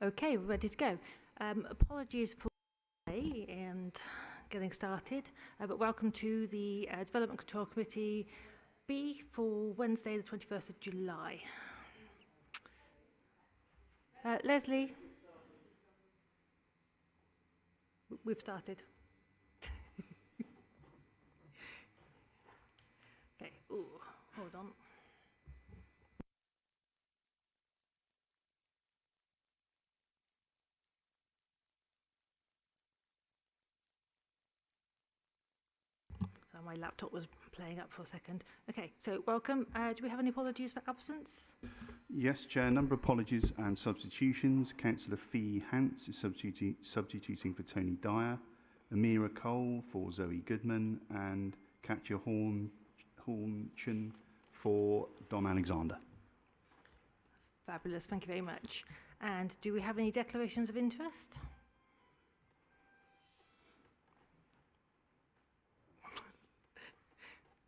Okay, we're ready to go. Apologies for delay and getting started, but welcome to the Development Control Committee B for Wednesday, the 21st of July. Leslie, we've started. Okay, ooh, hold on. So my laptop was playing up for a second. Okay, so welcome. Do we have any apologies for absence? Yes, Chair. A number of apologies and substitutions. Councillor Fee Hance is substituting for Tony Dyer, Amira Cole for Zoe Goodman, and Katja Hornchin for Don Alexander. Fabulous, thank you very much. And do we have any declarations of interest?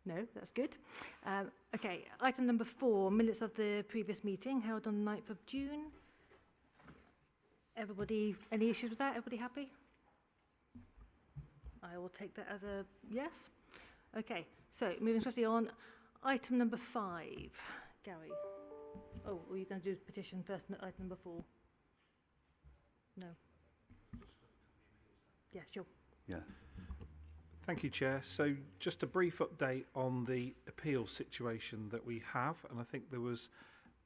No, that's good. Okay, item number 4, minutes of the previous meeting held on the 9th of June. Everybody, any issues with that? Everybody happy? I will take that as a yes. Okay, so moving swiftly on. Item number 5, Gary. Oh, were you going to do petition first, item number 4? No. Yeah, sure. Yeah. Thank you, Chair. So just a brief update on the appeal situation that we have, and I think there was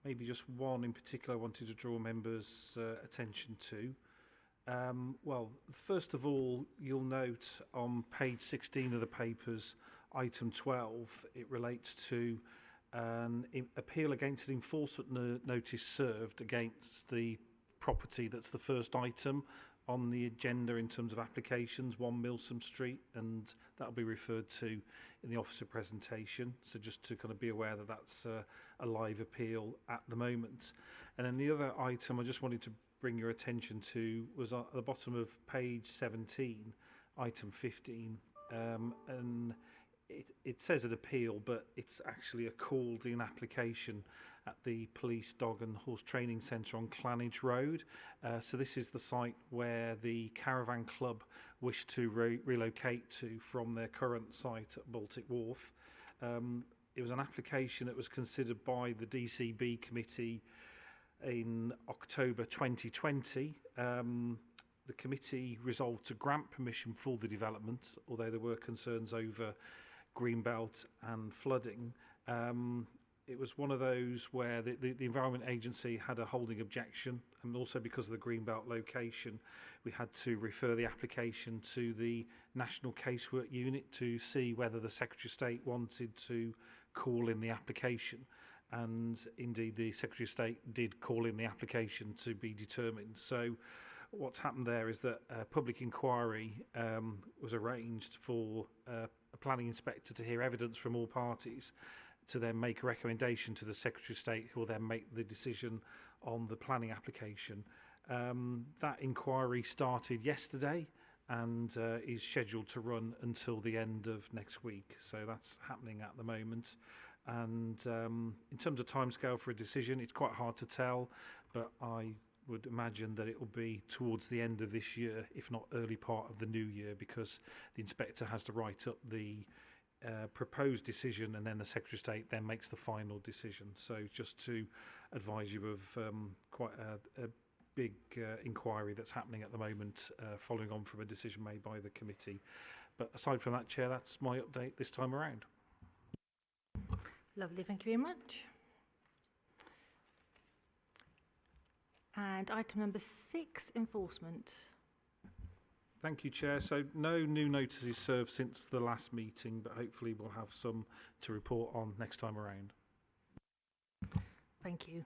maybe just one in particular I wanted to draw members' attention to. Well, first of all, you'll note on page 16 of the papers, item 12, it relates to an appeal against an enforcement notice served against the property that's the first item on the agenda in terms of applications, 1 Milsome Street, and that'll be referred to in the officer presentation. So just to kind of be aware that that's a live appeal at the moment. And then the other item I just wanted to bring your attention to was at the bottom of page 17, item 15, and it says an appeal, but it's actually a called-in application at the Police Dog and Horse Training Centre on Clanage Road. So this is the site where the Caravan Club wish to relocate to from their current site at Baltic Wharf. It was an application that was considered by the DCB committee in October 2020. The committee resolved to grant permission for the development, although there were concerns over greenbelt and flooding. It was one of those where the Environment Agency had a holding objection, and also because of the greenbelt location, we had to refer the application to the National Casework Unit to see whether the Secretary of State wanted to call in the application. And indeed, the Secretary of State did call in the application to be determined. So what's happened there is that a public inquiry was arranged for a planning inspector to hear evidence from all parties, to then make a recommendation to the Secretary of State, who will then make the decision on the planning application. That inquiry started yesterday and is scheduled to run until the end of next week. So that's happening at the moment. And in terms of timescale for a decision, it's quite hard to tell, but I would imagine that it will be towards the end of this year, if not early part of the new year, because the inspector has to write up the proposed decision, and then the Secretary of State then makes the final decision. So just to advise you of quite a big inquiry that's happening at the moment, following on from a decision made by the committee. But aside from that, Chair, that's my update this time around. Lovely, thank you very much. And item number 6, enforcement. Thank you, Chair. So no new notices served since the last meeting, but hopefully we'll have some to report on next time around. Thank you.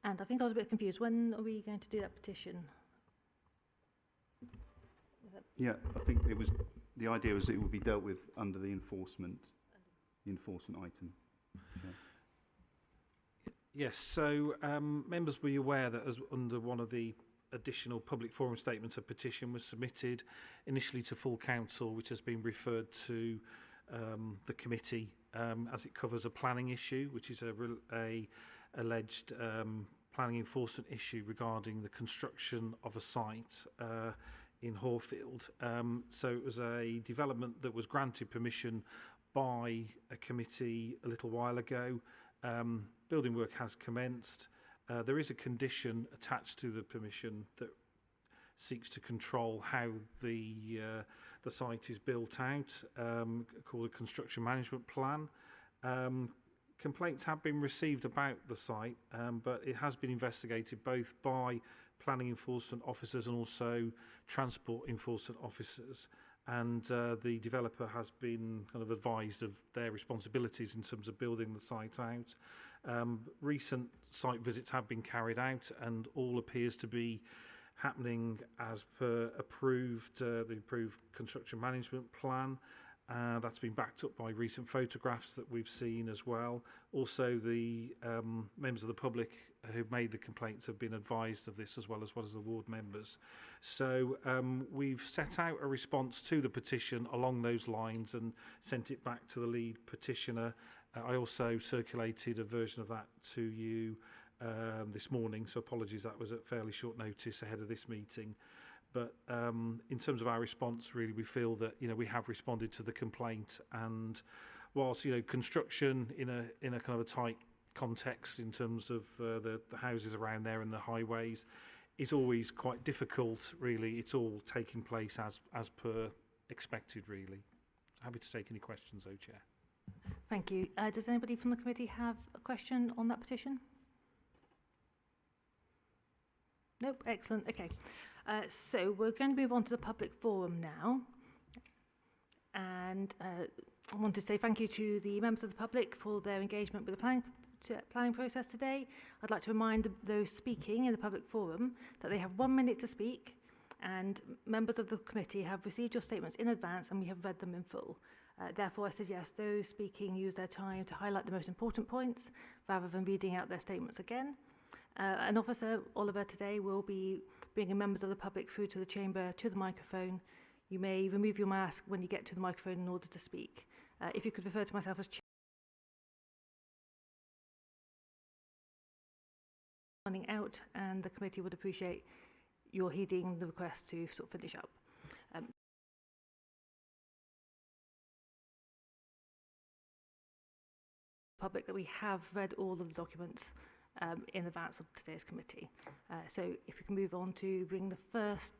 And I think I was a bit confused. When are we going to do that petition? Yeah, I think it was, the idea was it would be dealt with under the enforcement item. Yeah. Yes, so members will be aware that as under one of the additional public forum statements, a petition was submitted initially to full council, which has been referred to the committee as it covers a planning issue, which is a alleged planning enforcement issue regarding the construction of a site in Horfield. So it was a development that was granted permission by a committee a little while ago. Building work has commenced. There is a condition attached to the permission that seeks to control how the site is built out, called a construction management plan. Complaints have been received about the site, but it has been investigated both by planning enforcement officers and also transport enforcement officers. And the developer has been kind of advised of their responsibilities in terms of building the site out. Recent site visits have been carried out, and all appears to be happening as per the approved construction management plan. That's been backed up by recent photographs that we've seen as well. Also, the members of the public who made the complaints have been advised of this as well as the ward members. So we've set out a response to the petition along those lines and sent it back to the lead petitioner. I also circulated a version of that to you this morning, so apologies, that was at fairly short notice ahead of this meeting. But in terms of our response, really, we feel that we have responded to the complaint, and whilst construction in a kind of a tight context in terms of the houses around there and the highways is always quite difficult. Really, it's all taking place as per expected. Really, happy to take any questions, though, Chair. Thank you. Does anybody from the committee have a question on that petition? Nope. Excellent. Okay. So we're going to move on to the public forum now. And I want to say thank you to the members of the public for their engagement with the planning process today. I'd like to remind those speaking in the public forum that they have 1 minute to speak, and members of the committee have received your statements in advance and we have read them in full. Therefore, I suggest those speaking use their time to highlight the most important points rather than reading out their statements again. An officer, Oliver, today will be bringing members of the public through to the chamber to the microphone. You may remove your mask when you get to the microphone in order to speak. If you could refer to myself as chair. Running out, and the committee would appreciate your heeding the request to sort of finish up. Public that we have read all of the documents in advance of today's committee. So if we can move on to bring the first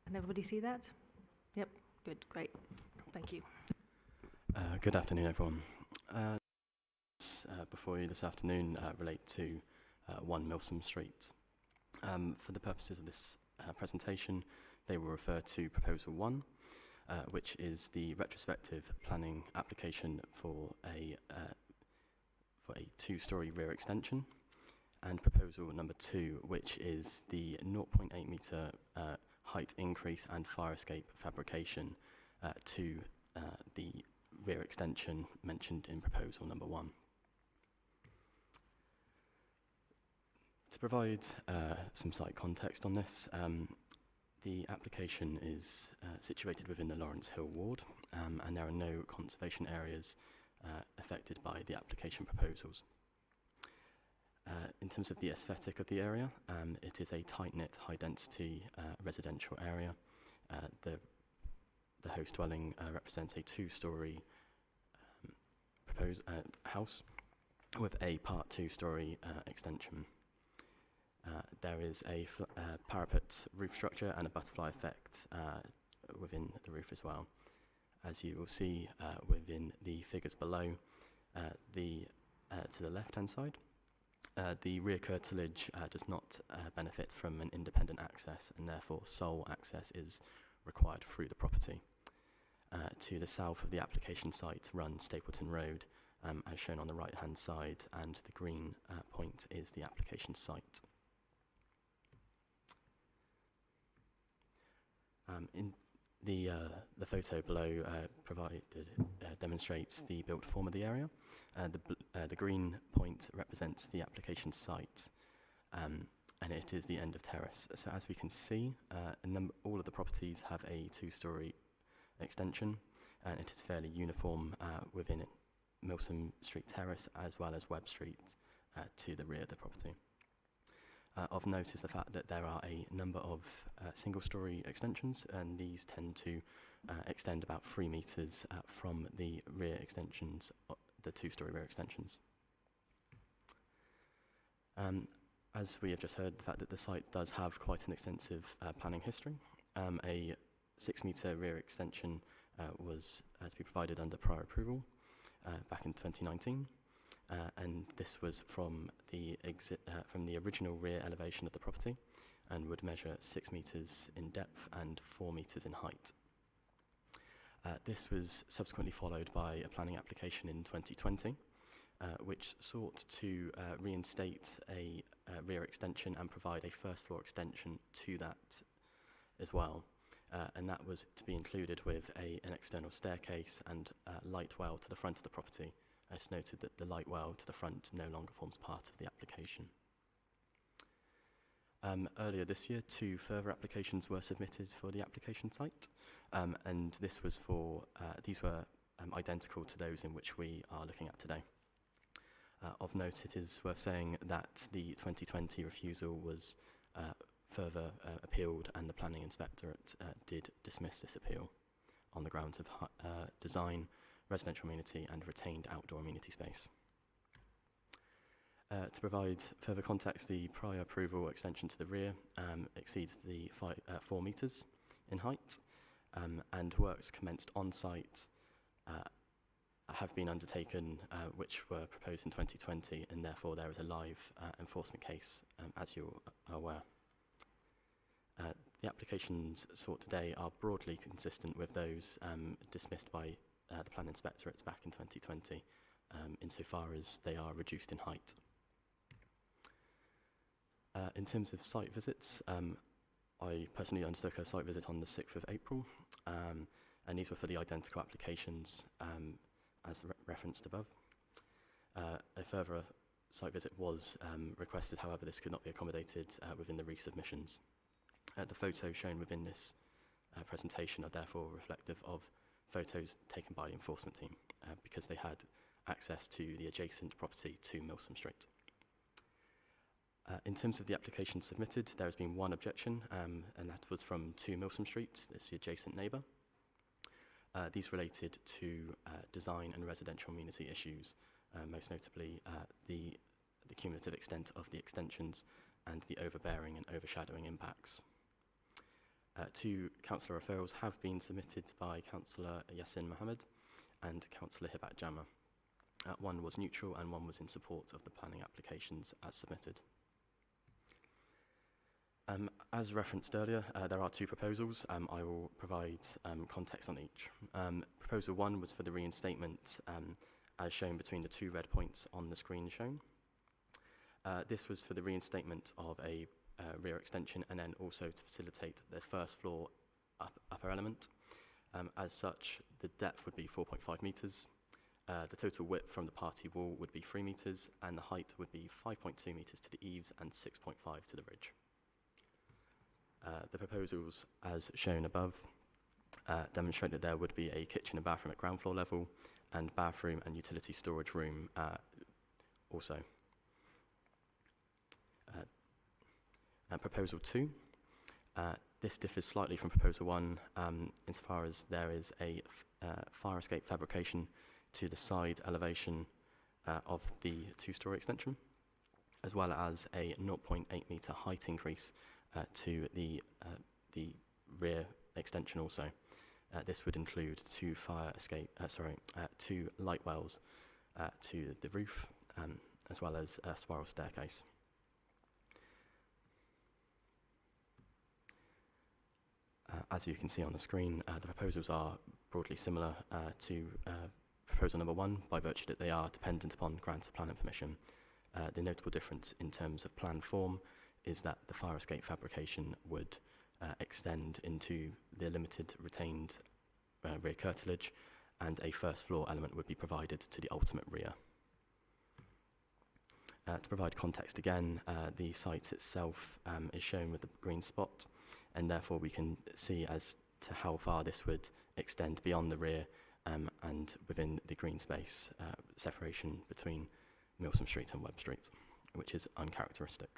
Can everybody see that? Yep, good, great. Thank you. Good afternoon, everyone. Before you this afternoon relate to 1 Milsome Street. For the purposes of this presentation, they will refer to Proposal 1, which is the retrospective planning application for a 2-storey rear extension, and Proposal number 2, which is the 0.8 metre height increase and fire escape fabrication to the rear extension mentioned in Proposal number 1. To provide some site context on this, the application is situated within the Lawrence Hill ward, and there are no conservation areas affected by the application proposals. In terms of the aesthetic of the area, it is a tight-knit, high-density residential area. The host dwelling represents a 2-storey proposed house with a part 2-storey extension. There is a parapet roof structure and a butterfly effect within the roof as well. As you will see within the figures below, to the left-hand side, the rear curtilage does not benefit from an independent access, and therefore sole access is required through the property. To the south of the application site runs Stapleton Road, as shown on the right-hand side, and the green point is the application site. In the photo below demonstrates the built form of the area. The green point represents the application site, and it is the end of terrace. So as we can see, all of the properties have a 2-storey extension, and it is fairly uniform within Milsome Street Terrace as well as Webb Street to the rear of the property. Of note is the fact that there are a number of single-storey extensions, and these tend to extend about 3 metres from the rear extensions, the 2-storey rear extensions. As we have just heard, the fact that the site does have quite an extensive planning history. A 6-metre rear extension was to be provided under prior approval back in 2019. And this was from the original rear elevation of the property, and would measure 6 metres in depth and 4 metres in height. This was subsequently followed by a planning application in 2020, which sought to reinstate a rear extension and provide a first-floor extension to that as well. And that was to be included with an external staircase and light well to the front of the property. It's noted that the light well to the front no longer forms part of the application. Earlier this year, 2 further applications were submitted for the application site, and these were identical to those in which we are looking at today. Of note, it is worth saying that the 2020 refusal was further appealed, and the planning inspectorate did dismiss this appeal on the grounds of design, residential amenity and retained outdoor amenity space. To provide further context, the prior approval extension to the rear exceeds the 4 metres in height, and works commenced on site have been undertaken which were proposed in 2020, and therefore there is a live enforcement case, as you are aware. The applications sought today are broadly consistent with those dismissed by the Planning Inspectorate back in 2020, insofar as they are reduced in height. In terms of site visits, I personally undertook a site visit on the 6th of April, and these were for the identical applications as referenced above. A further site visit was requested, however this could not be accommodated within the resubmissions. The photos shown within this presentation are therefore reflective of photos taken by the enforcement team because they had access to the adjacent property to Milsome Street. In terms of the application submitted, there has been one objection, and that was from 2 Milsome Street, that's the adjacent neighbour. These related to design and residential amenity issues, most notably the cumulative extent of the extensions and the overbearing and overshadowing impacts. Two councillor referrals have been submitted by Councillor Yassin Mohammed and Councillor Hibat Jama. One was neutral and one was in support of the planning applications as submitted. As referenced earlier, there are two proposals. I will provide context on each. Proposal 1 was for the reinstatement as shown between the two red points on the screen shown. This was for the reinstatement of a rear extension and then also to facilitate the first floor upper element. As such, the depth would be 4.5 metres. The total width from the party wall would be 3 metres and the height would be 5.2 metres to the eaves and 6.5 to the ridge. The proposals, as shown above, demonstrate that there would be a kitchen and bathroom at ground floor level and bathroom and utility storage room also. Proposal 2. This differs slightly from Proposal 1 insofar as there is a fire escape fabrication to the side elevation of the two-storey extension, as well as a 0.8 metre height increase to the rear extension also. This would include two light wells to the roof, as well as a spiral staircase. As you can see on the screen, the proposals are broadly similar to proposal number 1 by virtue that they are dependent upon grant of planning permission. The notable difference in terms of plan form is that the fire escape fabrication would extend into the limited retained rear curtilage, and a first floor element would be provided to the ultimate rear. To provide context again, the site itself is shown with the green spot, and therefore we can see as to how far this would extend beyond the rear and within the green space separation between Milsome Street and Webb Street, which is uncharacteristic.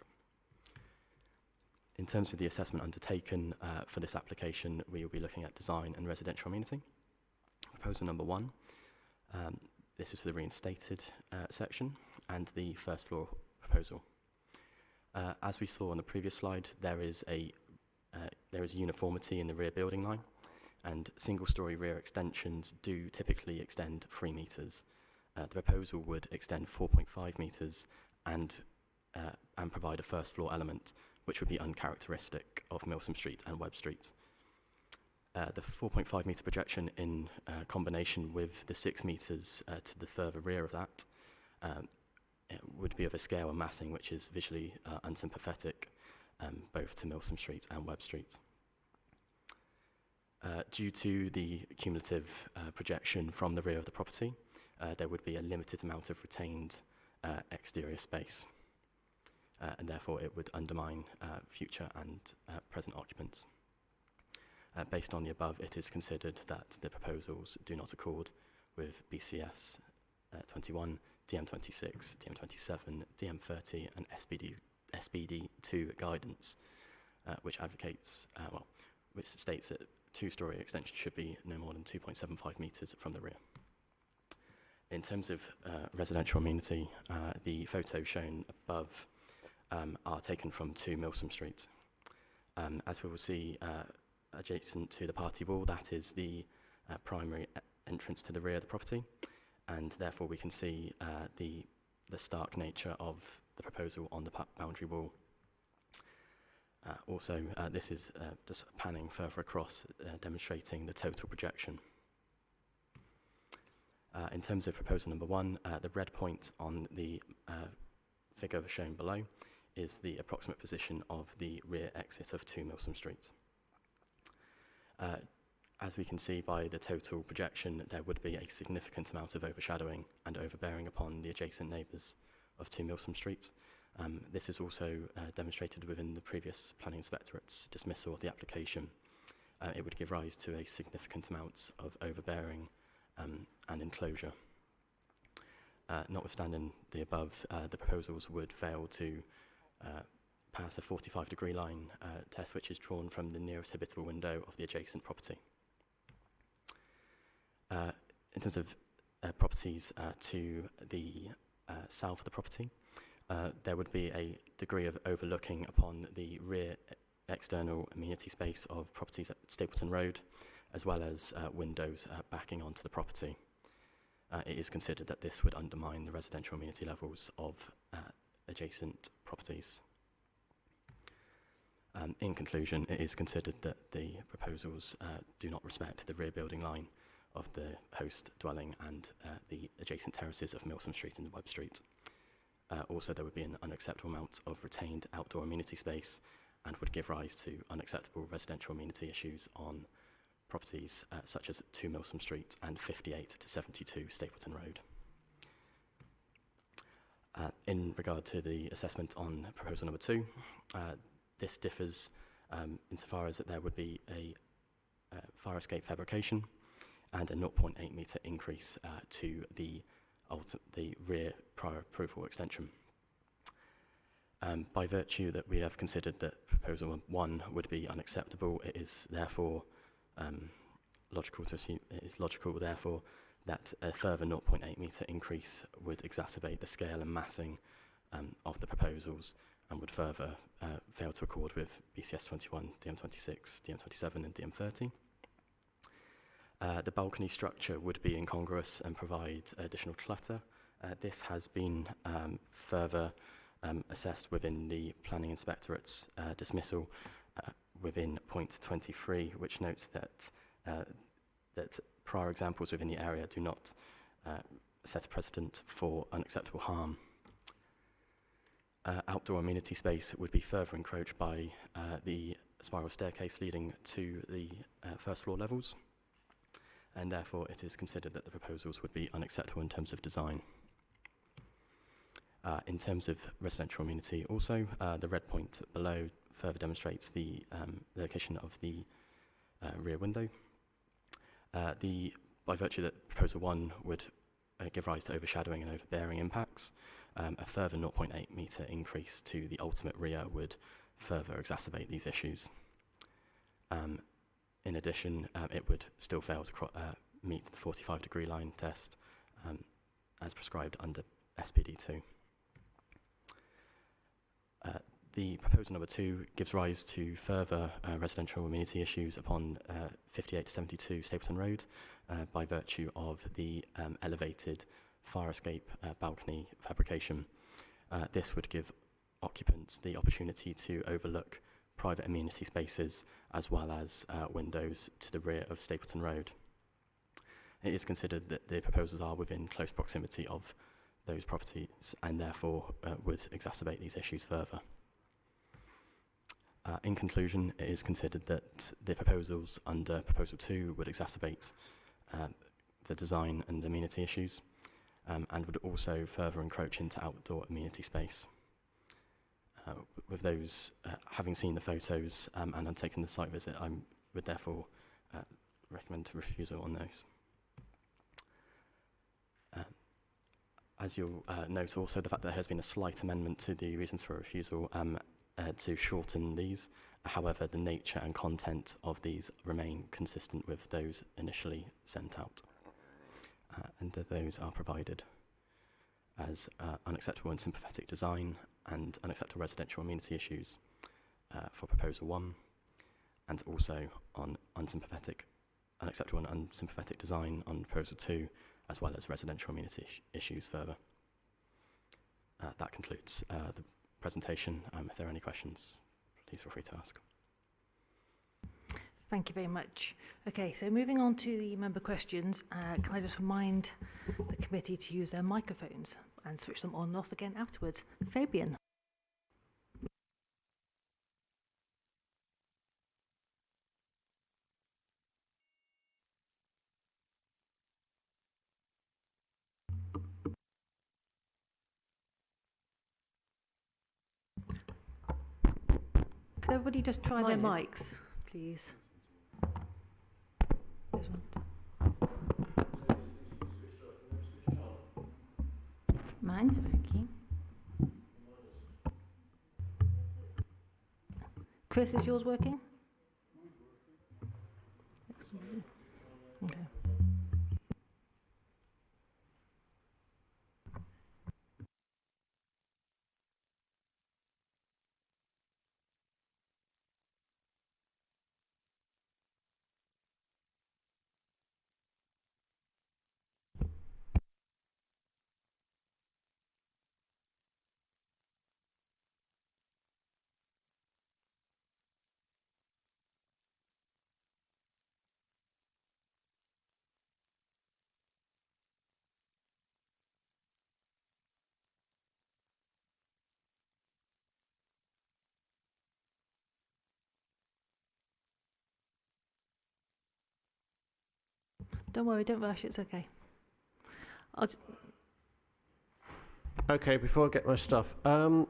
In terms of the assessment undertaken for this application, we will be looking at design and residential amenity. Proposal number 1, this is for the reinstated section, and the first floor proposal. As we saw on the previous slide, there is uniformity in the rear building line, and single-storey rear extensions do typically extend 3 metres. The proposal would extend 4.5 metres and provide a first floor element, which would be uncharacteristic of Milsome Street and Webb Street. The 4.5 metre projection in combination with the 6 metres to the further rear of that would be of a scale and massing which is visually unsympathetic both to Milsome Street and Webb Street. Due to the cumulative projection from the rear of the property, there would be a limited amount of retained exterior space, and therefore it would undermine future and present occupants. Based on the above, it is considered that the proposals do not accord with BCS 21, DM 26, DM 27, DM 30, and SBD 2 guidance, which advocates, which states that two-storey extension should be no more than 2.75 metres from the rear. In terms of residential amenity, the photos shown above are taken from 2 Milsome Street. As we will see, adjacent to the party wall, that is the primary entrance to the rear of the property, and therefore we can see the stark nature of the proposal on the boundary wall. Also, this is just panning further across, demonstrating the total projection. In terms of proposal number 1, the red point on the figure shown below is the approximate position of the rear exit of 2 Milsome Street. As we can see by the total projection, there would be a significant amount of overshadowing and overbearing upon the adjacent neighbours of 2 Milsome Street. This is also demonstrated within the previous planning inspectorate's dismissal of the application. It would give rise to a significant amount of overbearing and enclosure. Notwithstanding the above, the proposals would fail to pass a 45-degree line test, which is drawn from the nearest habitable window of the adjacent property. In terms of properties to the south of the property, there would be a degree of overlooking upon the rear external amenity space of properties at Stapleton Road, as well as windows backing onto the property. It is considered that this would undermine the residential amenity levels of adjacent properties. In conclusion, it is considered that the proposals do not respect the rear building line of the host dwelling and the adjacent terraces of Milsom Street and Webb Street. Also, there would be an unacceptable amount of retained outdoor amenity space and would give rise to unacceptable residential amenity issues on properties such as 2 Milsome Street and 58 to 72 Stapleton Road. In regard to the assessment on proposal number 2, this differs insofar as that there would be a fire escape fabrication and a 0.8 metre increase to the rear prior approval extension. By virtue that we have considered that proposal 1 would be unacceptable, it is therefore logical to assume, it is logical therefore that a further 0.8 metre increase would exacerbate the scale and massing of the proposals and would further fail to accord with BCS 21, DM26, DM27 and DM30. The balcony structure would be incongruous and provide additional clutter. This has been further assessed within the Planning Inspectorate's dismissal within point 23, which notes that that prior examples within the area do not set a precedent for unacceptable harm. Outdoor amenity space would be further encroached by the spiral staircase leading to the first floor levels, and therefore it is considered that the proposals would be unacceptable in terms of design. In terms of residential amenity also, the red point below further demonstrates the location of the rear window. By virtue that proposal 1 would give rise to overshadowing and overbearing impacts, a further 0.8 metre increase to the ultimate rear would further exacerbate these issues. In addition, it would still fail to meet the 45-degree line test as prescribed under SPD 2. The proposal number 2 gives rise to further residential amenity issues upon 58 to 72 Stapleton Road by virtue of the elevated fire escape balcony fabrication. This would give occupants the opportunity to overlook private amenity spaces as well as windows to the rear of Stapleton Road. It is considered that the proposals are within close proximity of those properties and therefore would exacerbate these issues further. In conclusion, it is considered that the proposals under Proposal 2 would exacerbate the design and amenity issues and would also further encroach into outdoor amenity space. With those, having seen the photos and undertaken the site visit, I would therefore recommend refusal on those. As you'll note also, the fact that there has been a slight amendment to the reasons for refusal to shorten these. However, the nature and content of these remain consistent with those initially sent out. And those are provided as unacceptable and sympathetic design and unacceptable residential amenity issues for Proposal 1, and also on unacceptable and unsympathetic design on Proposal 2, as well as residential amenity issues further. That concludes the presentation. If there are any questions, please feel free to ask. Thank you very much. Okay, so moving on to the member questions, can I just remind the committee to use their microphones and switch them on and off again afterwards. Fabian. Could everybody just try their mics, please? This one. Mine's working. Chris, is yours working? Excellent. Okay. Don't worry, don't rush, it's okay. Okay, before I get my stuff, the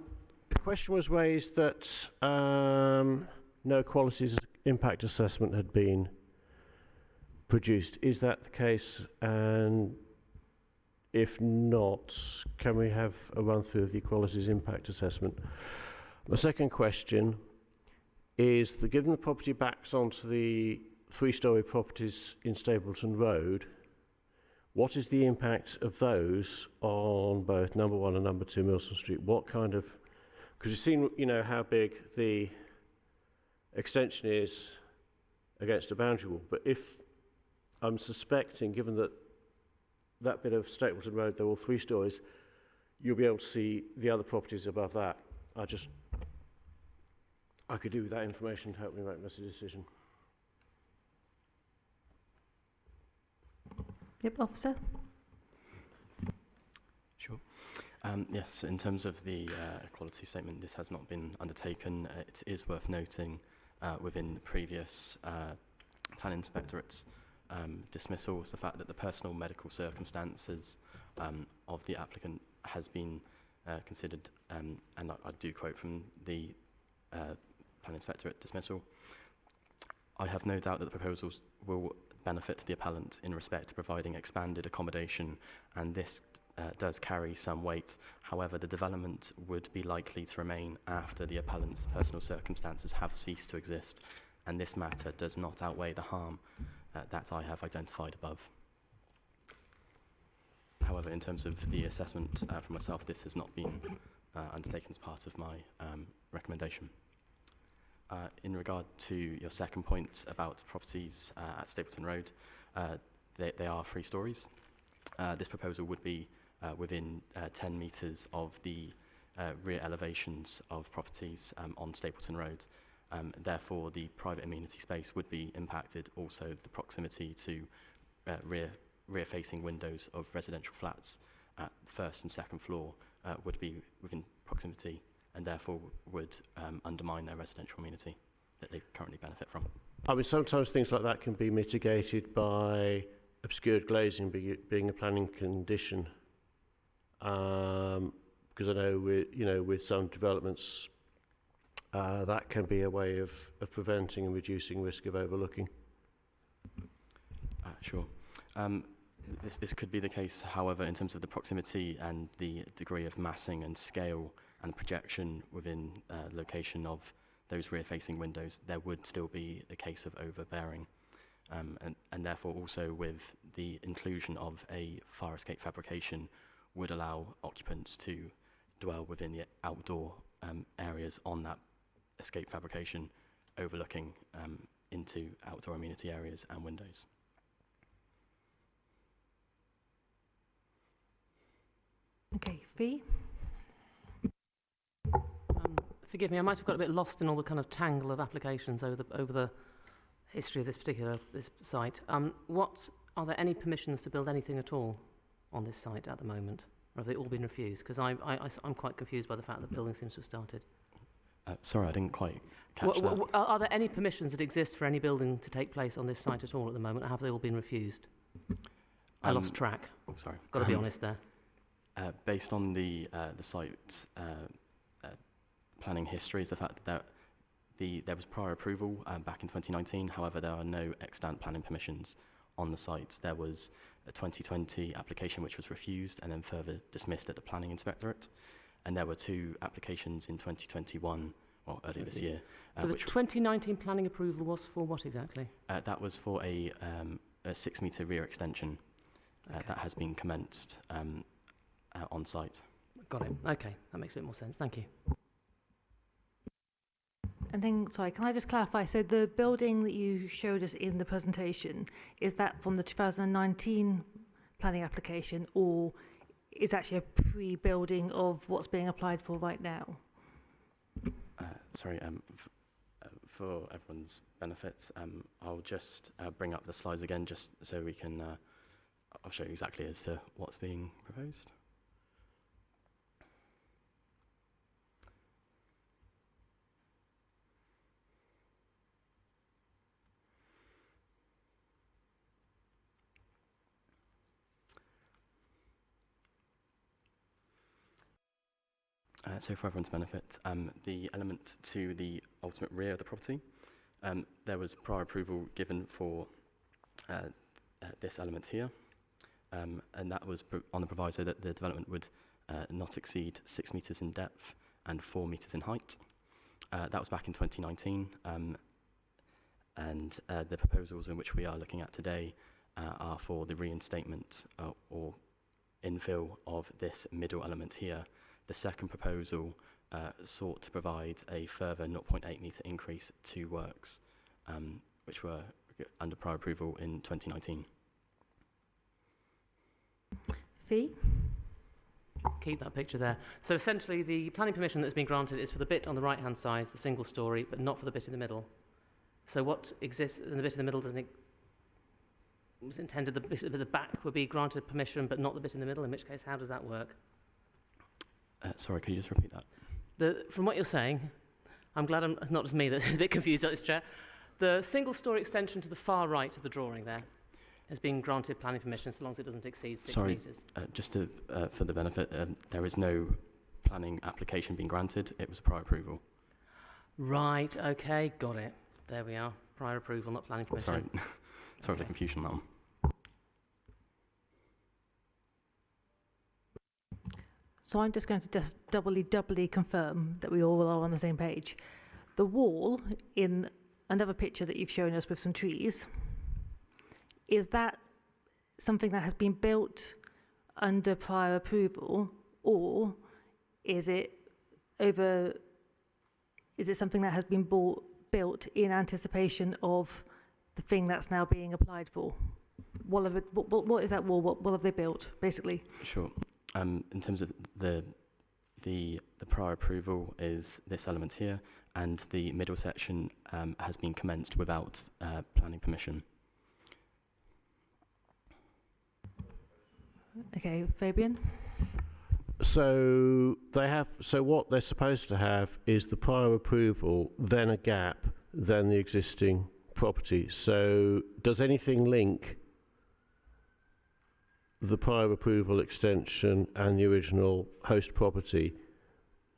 question was raised that no qualities impact assessment had been produced. Is that the case? And if not, can we have a run through of the qualities impact assessment? My second question is that given the property backs onto the 3-storey properties in Stapleton Road, what is the impact of those on both number 1 and number 2 Milsom Street? What kind of, because you've seen, you know, how big the extension is against a boundary wall, but if I'm suspecting, given that that bit of Stapleton Road, they're all 3 stories, you'll be able to see the other properties above that. I could do with that information to help me make this decision. Yep, officer. Sure. Yes, in terms of the quality statement, this has not been undertaken. It is worth noting within the previous plan inspectorate's dismissals, the fact that the personal medical circumstances of the applicant has been considered, and I do quote from the plan inspectorate dismissal, "I have no doubt that the proposals will benefit the appellant in respect to providing expanded accommodation, and this does carry some weight. However, the development would be likely to remain after the appellant's personal circumstances have ceased to exist, and this matter does not outweigh the harm that I have identified above." However, in terms of the assessment for myself, this has not been undertaken as part of my recommendation. In regard to your second point about properties at Stapleton Road, they are 3 stories. This proposal would be within 10 metres of the rear elevations of properties on Stapleton Road. Therefore, the private amenity space would be impacted. Also, the proximity to rear-facing windows of residential flats at the 1st and 2nd floor would be within proximity, and therefore would undermine their residential amenity that they currently benefit from. I mean, sometimes things like that can be mitigated by obscured glazing being a planning condition. Because I know with some developments, that can be a way of preventing and reducing risk of overlooking. Sure. This could be the case, however, in terms of the proximity and the degree of massing and scale and projection within location of those rear-facing windows, there would still be a case of overbearing. And therefore also with the inclusion of a fire escape fabrication would allow occupants to dwell within the outdoor areas on that escape fabrication, overlooking into outdoor amenity areas and windows. Okay, Fee? Forgive me, I might have got a bit lost in all the kind of tangle of applications over the history of this particular site. Are there any permissions to build anything at all on this site at the moment? Or have they all been refused? Because I'm quite confused by the fact that the building seems to have started. Sorry, I didn't quite catch that. Are there any permissions that exist for any building to take place on this site at all at the moment, or have they all been refused? I lost track. Sorry. Got to be honest there. Based on the site planning history, is the fact that there was prior approval back in 2019. However, there are no extant planning permissions on the site. There was a 2020 application which was refused and then further dismissed at the planning inspectorate. And there were 2 applications in 2021, or earlier this year. So the 2019 planning approval was for what exactly? That was for a 6-metre rear extension that has been commenced on site. Got it. Okay, that makes a bit more sense. Thank you. And then, sorry, can I just clarify? So the building that you showed us in the presentation, is that from the 2019 planning application, or is actually a pre-building of what's being applied for right now? Sorry, for everyone's benefit, I'll just bring up the slides again just so we can, I'll show you exactly as to what's being proposed. So for everyone's benefit, the element to the ultimate rear of the property, there was prior approval given for this element here, and that was on the proviso that the development would not exceed 6 metres in depth and 4 metres in height. That was back in 2019, and the proposals in which we are looking at today are for the reinstatement or infill of this middle element here. The second proposal sought to provide a further 0.8 metre increase to works, which were under prior approval in 2019. Fee? Keep that picture there. So essentially, the planning permission that's been granted is for the bit on the right-hand side, the single story, but not for the bit in the middle. So what exists in the bit in the middle was intended the bit at the back would be granted permission, but not the bit in the middle, in which case, how does that work? Sorry, could you just repeat that? From what you're saying, I'm glad I'm not just me that's a bit confused about this, Chair. The single-story extension to the far right of the drawing there has been granted planning permission so long as it doesn't exceed 6 metres. Just to, for the benefit, there is no planning application being granted. It was prior approval. Right, okay, got it. There we are. Prior approval, not planning permission. Sorry, sorry for the confusion on that one. So I'm just going to just doubly confirm that we all are on the same page. The wall in another picture that you've shown us with some trees, is that something that has been built under prior approval, or is it something that has been built in anticipation of the thing that's now being applied for? What is that wall? What have they built, basically? Sure. In terms of the prior approval is this element here, and the middle section has been commenced without planning permission. Okay, Fabian? So what they're supposed to have is the prior approval, then a gap, then the existing property. So does anything link the prior approval extension and the original host property,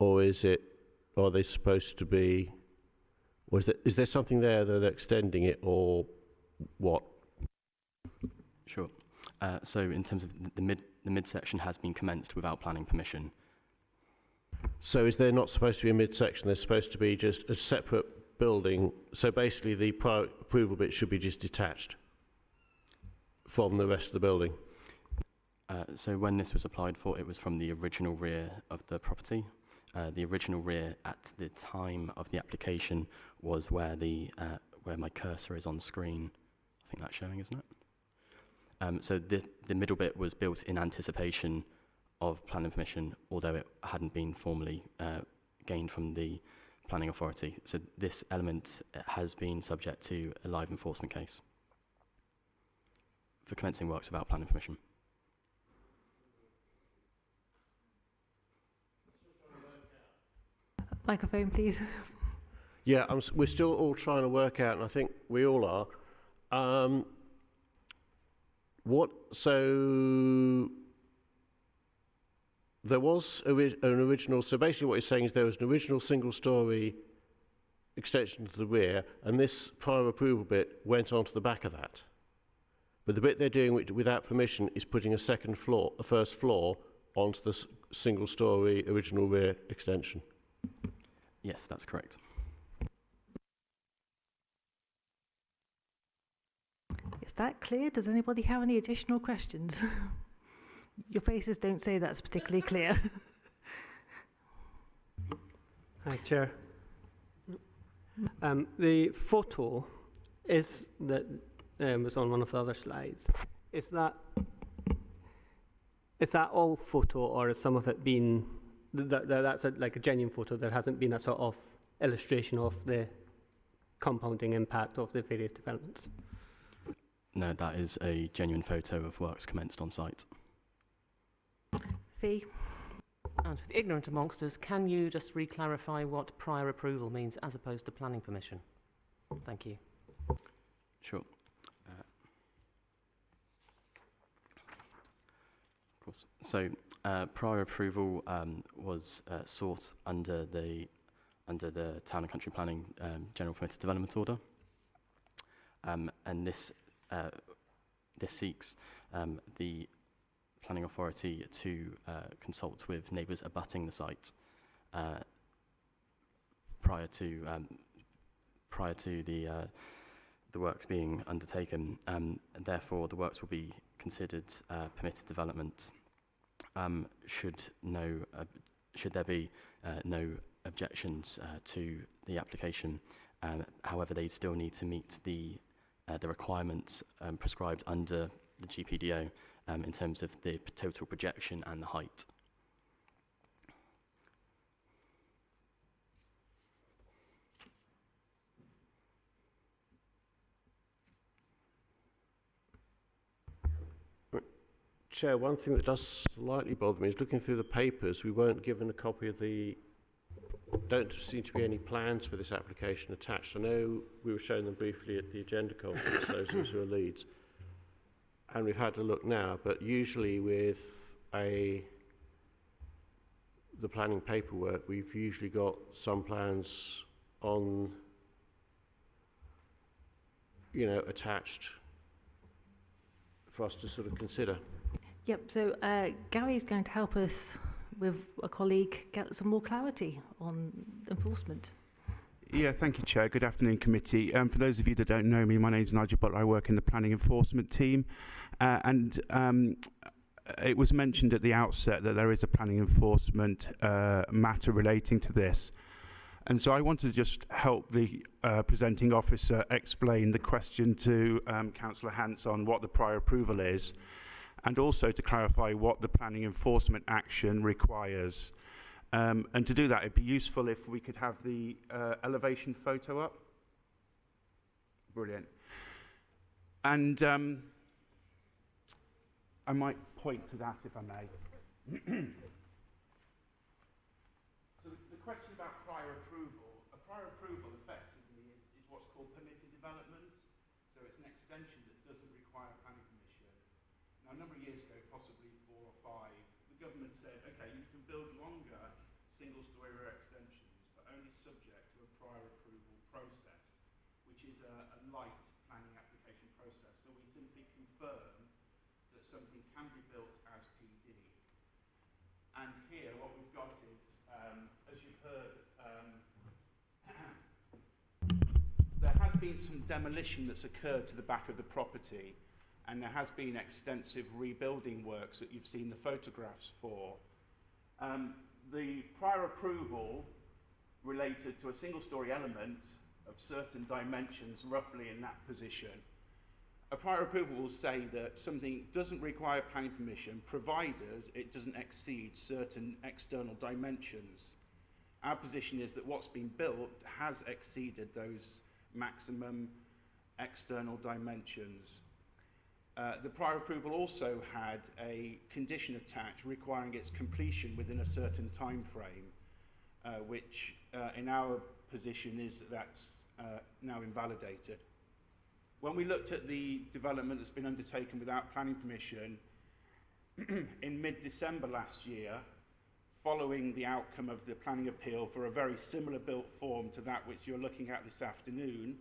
or are they supposed to be, or is there something there that they're extending it, or what? Sure. So in terms of the midsection has been commenced without planning permission. So is there not supposed to be a midsection? There's supposed to be just a separate building. So basically the prior approval bit should be just detached from the rest of the building. So when this was applied for, it was from the original rear of the property. The original rear at the time of the application was where where my cursor is on screen. I think that's showing, isn't it? So the middle bit was built in anticipation of planning permission, although it hadn't been formally gained from the planning authority. So this element has been subject to a live enforcement case for commencing works without planning permission. Microphone, please. Yeah, we're still all trying to work out, and I think we all are. So there was an original, so basically what he's saying is there was an original single-storey extension to the rear, and this prior approval bit went onto the back of that. But the bit they're doing without permission is putting a first floor onto the single-storey original rear extension. Yes, that's correct. Is that clear? Does anybody have any additional questions? Your faces don't say that's particularly clear. Hi, Chair. The photo is that was on one of the other slides. Is that all photo, or is some of it been that's like a genuine photo? There hasn't been a sort of illustration of the compounding impact of the various developments. No, that is a genuine photo of works commenced on site. Fee? And for the ignorant amongst us, can you just re-clarify what prior approval means as opposed to planning permission? Thank you. Sure. Of course. So prior approval was sought under the Town and Country Planning General Permitted Development Order, and this seeks the planning authority to consult with neighbours abutting the site prior to the works being undertaken, and therefore the works will be considered permitted development should there be no objections to the application. However, they still need to meet the requirements prescribed under the GPDO in terms of the total projection and the height. Chair, one thing that does slightly bother me is looking through the papers, we weren't given a copy of don't seem to be any plans for this application attached. I know we were showing them briefly at the agenda conference, those of us who are leads, and we've had a look now, but usually with the planning paperwork, we've usually got some plans on, attached for us to sort of consider. Yep, so Gary is going to help us with a colleague get some more clarity on enforcement. Yeah, thank you, Chair. Good afternoon, committee. For those of you that don't know me, my name's Nigel Butler. I work in the planning enforcement team, and it was mentioned at the outset that there is a planning enforcement matter relating to this. And so I wanted to just help the presenting officer explain the question to Councillor Hance on what the prior approval is, and also to clarify what the planning enforcement action requires. And to do that, it'd be useful if we could have the elevation photo up. Brilliant. And I might point to that, if I may. So the question about prior approval, a prior approval effectively is what's called permitted development. So it's an extension that doesn't require planning permission. Now, a number of years ago, possibly 4 or 5, the government said, okay, you can build longer single-storey rear extensions, but only subject to a prior approval process, which is a light planning application process. So we simply confirm that something can be built as PD. And here, what we've got is, as you've heard, there has been some demolition that's occurred to the back of the property, and there has been extensive rebuilding works that you've seen the photographs for. The prior approval related to a single-storey element of certain dimensions, roughly in that position. A prior approval will say that something doesn't require planning permission, provided it doesn't exceed certain external dimensions. Our position is that what's been built has exceeded those maximum external dimensions. The prior approval also had a condition attached requiring its completion within a certain time frame, which in our position is that that's now invalidated. When we looked at the development that's been undertaken without planning permission in mid-December last year, following the outcome of the planning appeal for a very similar built form to that which you're looking at this afternoon,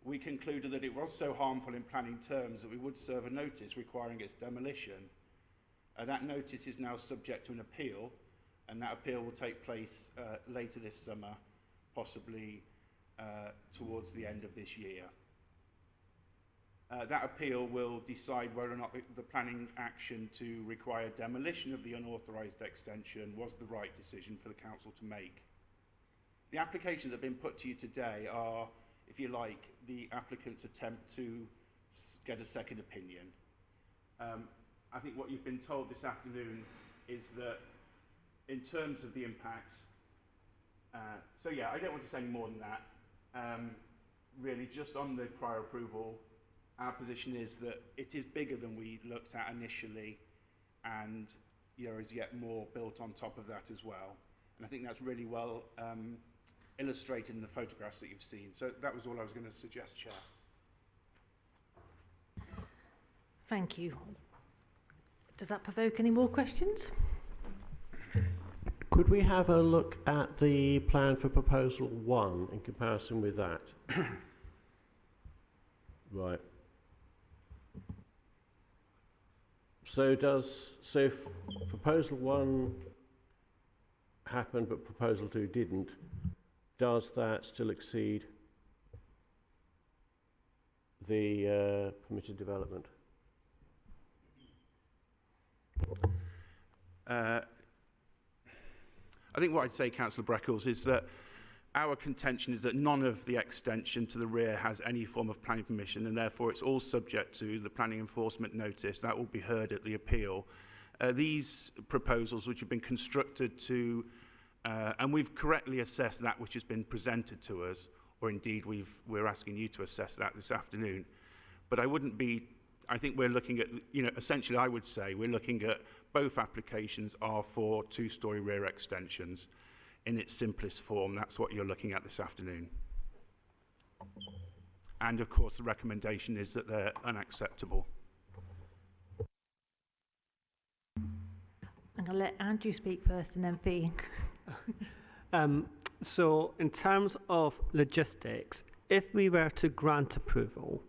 we concluded that it was so harmful in planning terms that we would serve a notice requiring its demolition. That notice is now subject to an appeal, and that appeal will take place later this summer, possibly towards the end of this year. That appeal will decide whether or not the planning action to require demolition of the unauthorised extension was the right decision for the council to make. The applications that have been put to you today are, if you like, the applicant's attempt to get a second opinion. I think what you've been told this afternoon is that in terms of the impacts, so yeah, I don't want to say any more than that. Really, just on the prior approval, our position is that it is bigger than we looked at initially, and there is yet more built on top of that as well. And I think that's really well illustrated in the photographs that you've seen. So that was all I was going to suggest, Chair. Thank you. Does that provoke any more questions? Could we have a look at the plan for proposal 1 in comparison with that? Right. So if proposal 1 happened but proposal 2 didn't, does that still exceed the permitted development? I think what I'd say, Councillor Breckles, is that our contention is that none of the extension to the rear has any form of planning permission, and therefore it's all subject to the planning enforcement notice. That will be heard at the appeal. These proposals, which have been constructed to, and we've correctly assessed that which has been presented to us, or indeed we're asking you to assess that this afternoon. But I think we're looking at, essentially I would say we're looking at both applications are for two-storey rear extensions in its simplest form. That's what you're looking at this afternoon. And of course the recommendation is that they're unacceptable. I'm going to let Andrew speak first and then Fee. So in terms of logistics, if we were to grant approval,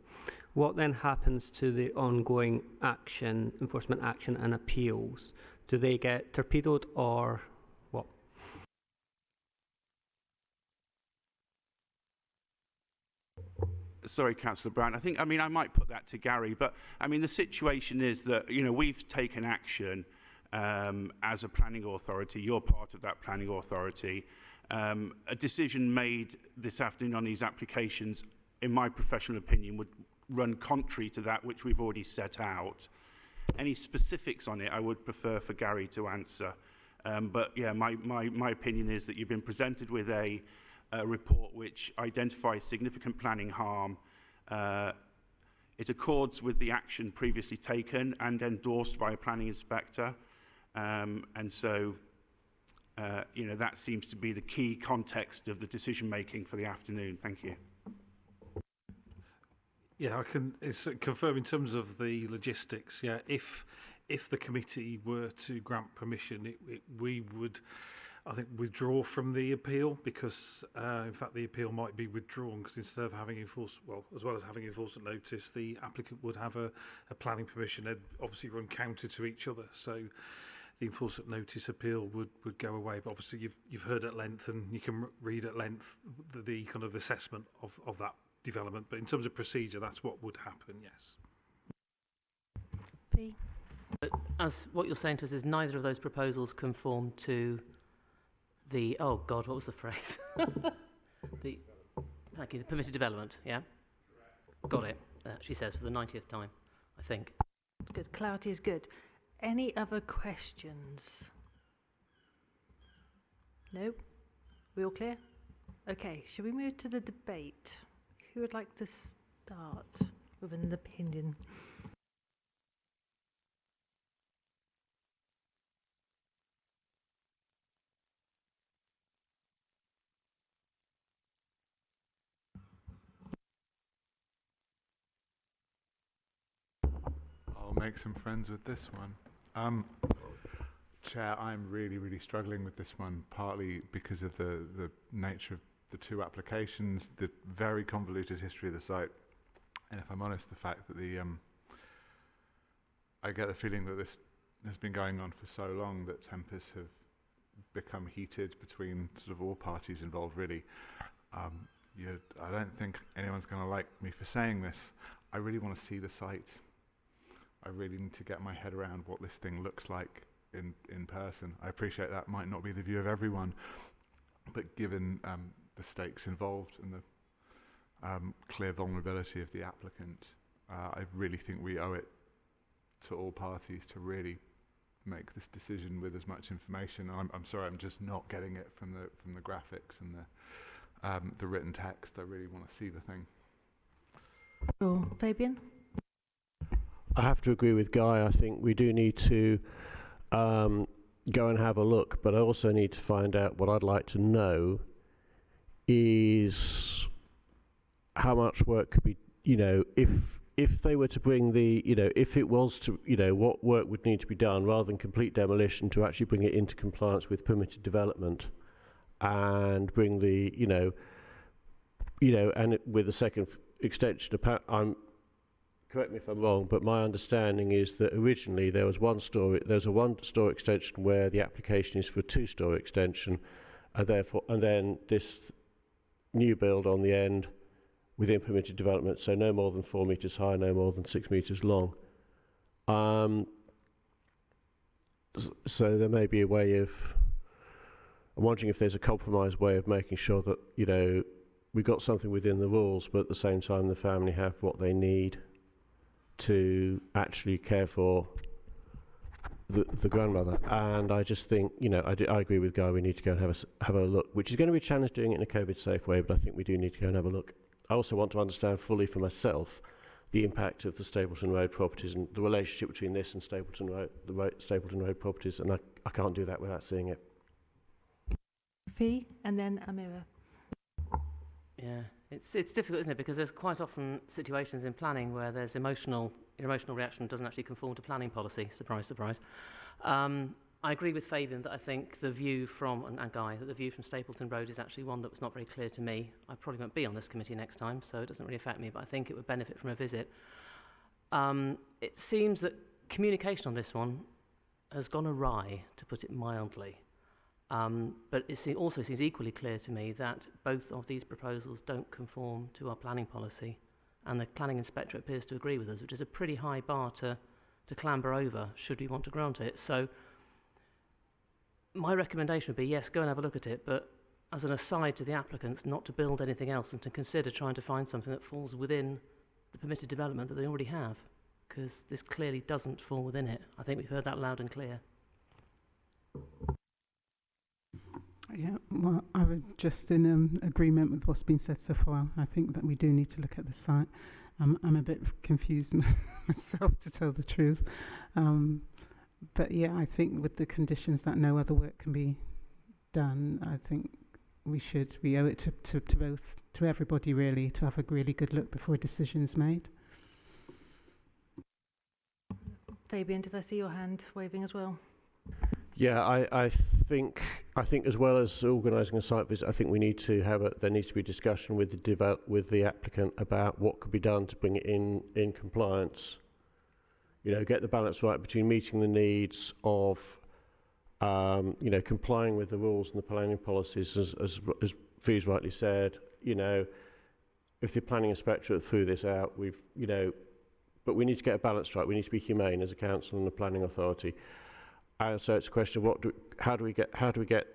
what then happens to the ongoing action, enforcement action and appeals? Do they get torpedoed or what? Sorry, Councillor Brown. I might put that to Gary, but the situation is that, we've taken action as a planning authority. You're part of that planning authority. A decision made this afternoon on these applications, in my professional opinion, would run contrary to that which we've already set out. Any specifics on it, I would prefer for Gary to answer. But yeah, my opinion is that you've been presented with a report which identifies significant planning harm. It accords with the action previously taken and endorsed by a planning inspector. And so, that seems to be the key context of the decision making for the afternoon. Thank you. Yeah, I can confirm in terms of the logistics. Yeah, if the committee were to grant permission, we would, I think, withdraw from the appeal because, in fact, the appeal might be withdrawn because instead of having as well as having enforcement notice, the applicant would have a planning permission. They'd obviously run counter to each other. So the enforcement notice appeal would go away. But obviously, you've heard at length, and you can read at length the kind of assessment of that development, but in terms of procedure, that's what would happen, yes. Fee? But as what you're saying to us is neither of those proposals conform to the, oh God, what was the phrase? the permitted development, yeah? Got it, she says for the 90th time, I think. Good, clarity is good. Any other questions? No? We all clear? Okay, shall we move to the debate? Who would like to start with an opinion? I'll make some friends with this one. Chair, I'm really struggling with this one, partly because of the nature of the two applications, the very convoluted history of the site, and if I'm honest, the fact that I get the feeling that this has been going on for so long that tempers have become heated between sort of all parties involved, really. I don't think anyone's going to like me for saying this. I really want to see the site. I really need to get my head around what this thing looks like in person. I appreciate that might not be the view of everyone, but given the stakes involved and the clear vulnerability of the applicant, I really think we owe it to all parties to really make this decision with as much information. I'm sorry, I'm just not getting it from the graphics and the written text. I really want to see the thing. Oh, Fabian? I have to agree with Guy. I think we do need to go and have a look, but I also need to find out what I'd like to know is how much work could be, if if they were to bring the, if it was to, what work would need to be done rather than complete demolition to actually bring it into compliance with permitted development and bring the, and with the second extension, correct me if I'm wrong, but my understanding is that originally there's a one-story extension where the application is for a two-story extension, and then this new build on the end within permitted development, so no more than 4 metres high, no more than 6 metres long. So there may be a way of, I'm wondering if there's a compromise way of making sure that, we've got something within the rules, but at the same time the family have what they need to actually care for the grandmother. And I just think, I agree with Guy, we need to go and have a look, which is going to be a challenge doing it in a COVID-safe way, but I think we do need to go and have a look. I also want to understand fully for myself the impact of the Stapleton Road properties and the relationship between this and Stapleton Road properties, and I can't do that without seeing it. Fee, and then Amira. Yeah, it's difficult, isn't it? Because there's quite often situations in planning where there's your emotional reaction doesn't actually conform to planning policy. Surprise, surprise. I agree with Fabian that I think the view from, and Guy, that the view from Stapleton Road is actually one that was not very clear to me. I probably won't be on this committee next time, so it doesn't really affect me, but I think it would benefit from a visit. It seems that communication on this one has gone awry, to put it mildly. But it also seems equally clear to me that both of these proposals don't conform to our planning policy, and the planning inspector appears to agree with us, which is a pretty high bar to clamber over should we want to grant it. So my recommendation would be, yes, go and have a look at it, but as an aside to the applicants, not to build anything else and to consider trying to find something that falls within the permitted development that they already have, because this clearly doesn't fall within it. I think we've heard that loud and clear. Yeah, well, I was just in agreement with what's been said so far. I think that we do need to look at the site. I'm a bit confused myself, to tell the truth. But yeah, I think with the conditions that no other work can be done, I think we owe it to everybody really, to have a really good look before a decision's made. Fabian, did I see your hand waving as well? Yeah, I think as well as organising a site visit, I think we need to there needs to be a discussion with the applicant about what could be done to bring it in compliance. Get the balance right between meeting the needs of, complying with the rules and the planning policies, as Fee's rightly said. If the planning inspector threw this out, but we need to get a balance right. We need to be humane as a council and a planning authority. And so it's a question of how do we get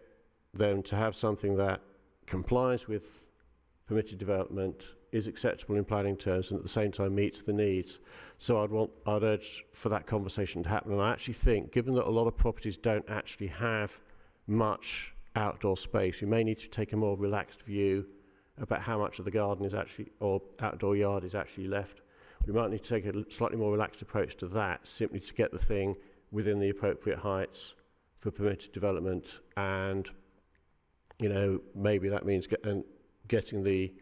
them to have something that complies with permitted development, is acceptable in planning terms, and at the same time meets the needs. So I'd urge for that conversation to happen. And I actually think, given that a lot of properties don't actually have much outdoor space, we may need to take a more relaxed view about how much of the garden is actually, or outdoor yard is actually left. We might need to take a slightly more relaxed approach to that, simply to get the thing within the appropriate heights for permitted development, and maybe that means getting the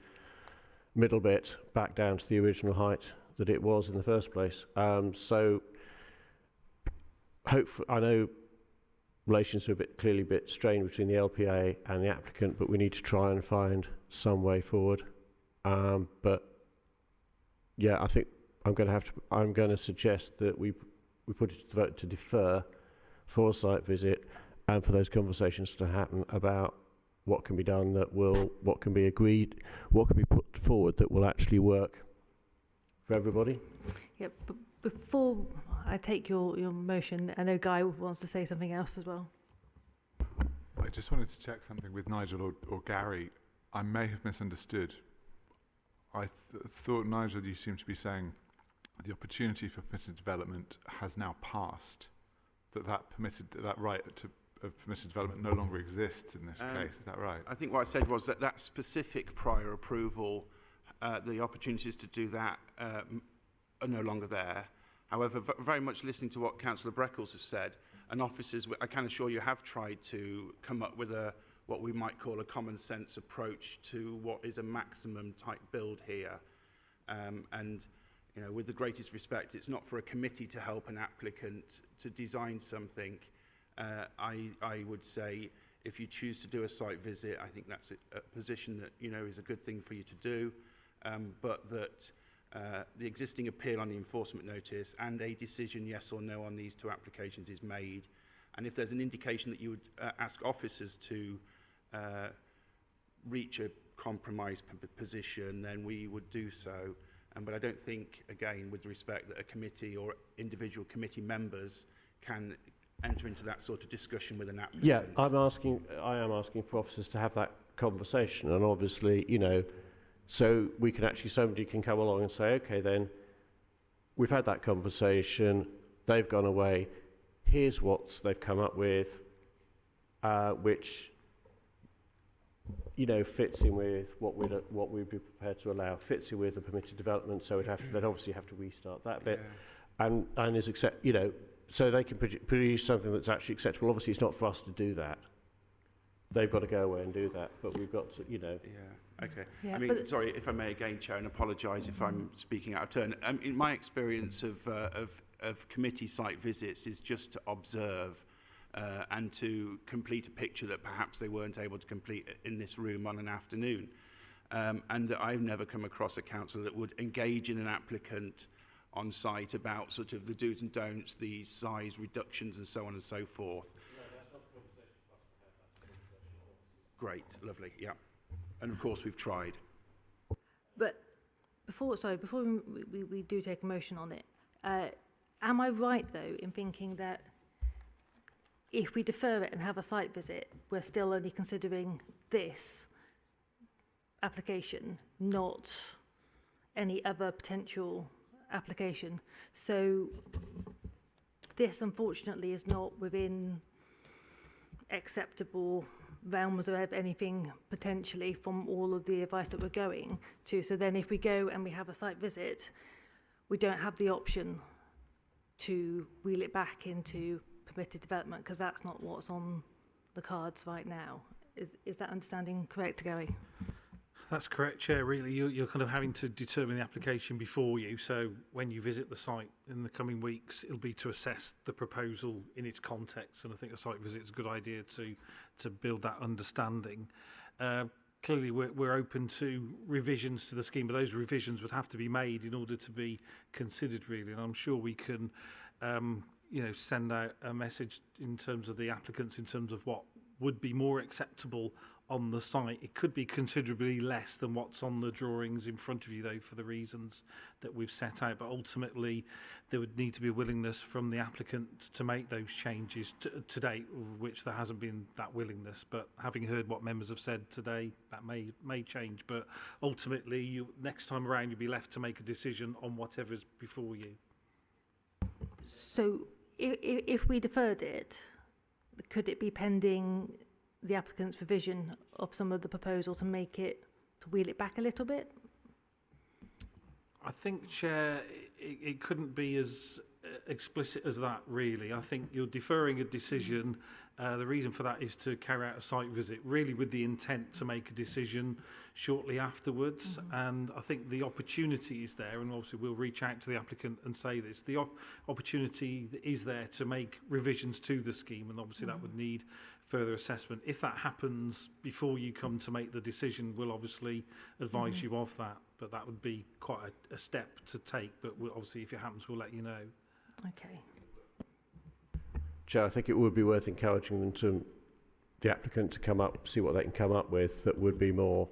middle bit back down to the original height that it was in the first place. So hopefully, I know relations are clearly a bit strained between the LPA and the applicant, but we need to try and find some way forward. But yeah, I think I'm going to suggest that we put it to the vote to defer for a site visit and for those conversations to happen about what can be done what can be agreed, what can be put forward that will actually work for everybody. Yep, but before I take your motion, I know Guy wants to say something else as well. I just wanted to check something with Nigel or Gary. I may have misunderstood. I thought, Nigel, you seemed to be saying the opportunity for permitted development has now passed, that right of permitted development no longer exists in this case. Is that right? I think what I said was that specific prior approval, the opportunities to do that are no longer there. However, very much listening to what Councillor Breckles has said, and officers, I can assure you, have tried to come up with what we might call a common sense approach to what is a maximum type build here. And you know, with the greatest respect, it's not for a committee to help an applicant to design something. I would say if you choose to do a site visit, I think that's a position that, you know, is a good thing for you to do, but that the existing appeal on the enforcement notice and a decision yes or no on these two applications is made. And if there's an indication that you would ask officers to reach a compromise position, then we would do so. But I don't think, again, with respect, that a committee or individual committee members can enter into that sort of discussion with an applicant. Yeah, I am asking for officers to have that conversation, and obviously, you know, so we can actually, somebody can come along and say, okay, then we've had that conversation, they've gone away, here's what they've come up with, which, you know, fits in with what we'd be prepared to allow, fits in with the permitted development, so we'd have to then obviously have to restart that bit, and is you know, so they can produce something that's actually acceptable. Obviously, it's not for us to do that. They've got to go away and do that, but we've got to, you know. Yeah, okay. Yeah, I mean, sorry, if I may again, Chair, and apologise if I'm speaking out of turn. In my experience of committee site visits is just to observe and to complete a picture that perhaps they weren't able to complete in this room on an afternoon. And I've never come across a councillor that would engage in an applicant on site about sort of the do's and don'ts, the size reductions and so on and so forth. No, that's not the conversation for us to have. That's the conversation. Great, lovely, yeah. And of course we've tried. But before we do take a motion on it, am I right though in thinking that if we defer it and have a site visit, we're still only considering this application, not any other potential application? So this unfortunately is not within acceptable realms of anything potentially from all of the advice that we're going to. So then if we go and we have a site visit, we don't have the option to wheel it back into permitted development, because that's not what's on the cards right now. Is that understanding correct, Gary? That's correct, Chair. Really, you're kind of having to determine the application before you. So when you visit the site in the coming weeks, it'll be to assess the proposal in its context. And I think a site visit is a good idea to build that understanding. Clearly, we're open to revisions to the scheme, but those revisions would have to be made in order to be considered, really. And I'm sure we can, you know, send out a message in terms of the applicants, in terms of what would be more acceptable on the site. It could be considerably less than what's on the drawings in front of you, though, for the reasons that we've set out. But ultimately, there would need to be a willingness from the applicant to make those changes to date, which there hasn't been that willingness. But having heard what members have said today, that may change. But ultimately, next time around, you'll be left to make a decision on whatever's before you. So if we deferred it, could it be pending the applicant's revision of some of the proposal to make it, to wheel it back a little bit? I think, Chair, it couldn't be as explicit as that, really. I think you're deferring a decision. The reason for that is to carry out a site visit, really with the intent to make a decision shortly afterwards. And I think the opportunity is there, and obviously we'll reach out to the applicant and say this. The opportunity is there to make revisions to the scheme, and obviously that would need further assessment. If that happens before you come to make the decision, we'll obviously advise you of that. But that would be quite a step to take. But obviously, if it happens, we'll let you know. Okay. Chair, I think it would be worth encouraging them the applicant to come up, see what they can come up with that would be more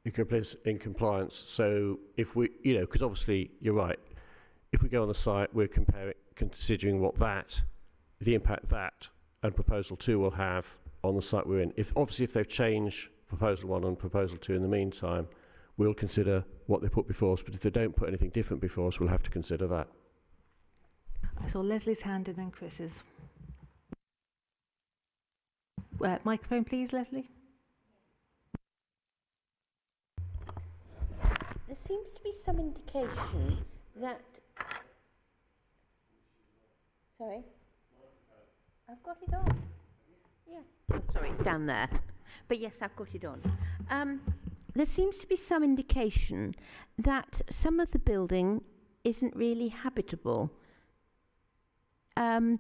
in compliance. So if we, you know, because obviously you're right, if we go on the site, we're considering what the impact that and proposal 2 will have on the site we're in. If they've changed proposal 1 and proposal 2 in the meantime, we'll consider what they put before us. But if they don't put anything different before us, we'll have to consider that. I saw Leslie's hand and then Chris's. Microphone, please, Leslie. There seems to be some indication that... Sorry? I've got it on. Yeah. Oh, sorry, it's down there. But yes, I've got it on. there seems to be some indication that some of the building isn't really habitable. And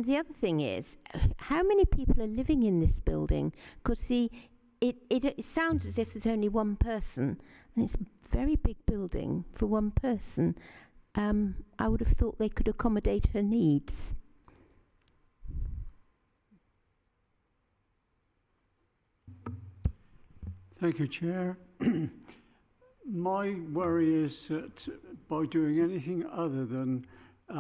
the other thing is, how many people are living in this building? Because it sounds as if there's only one person, and it's a very big building for one person. I would have thought they could accommodate her needs. Thank you, Chair. My worry is that by doing anything other than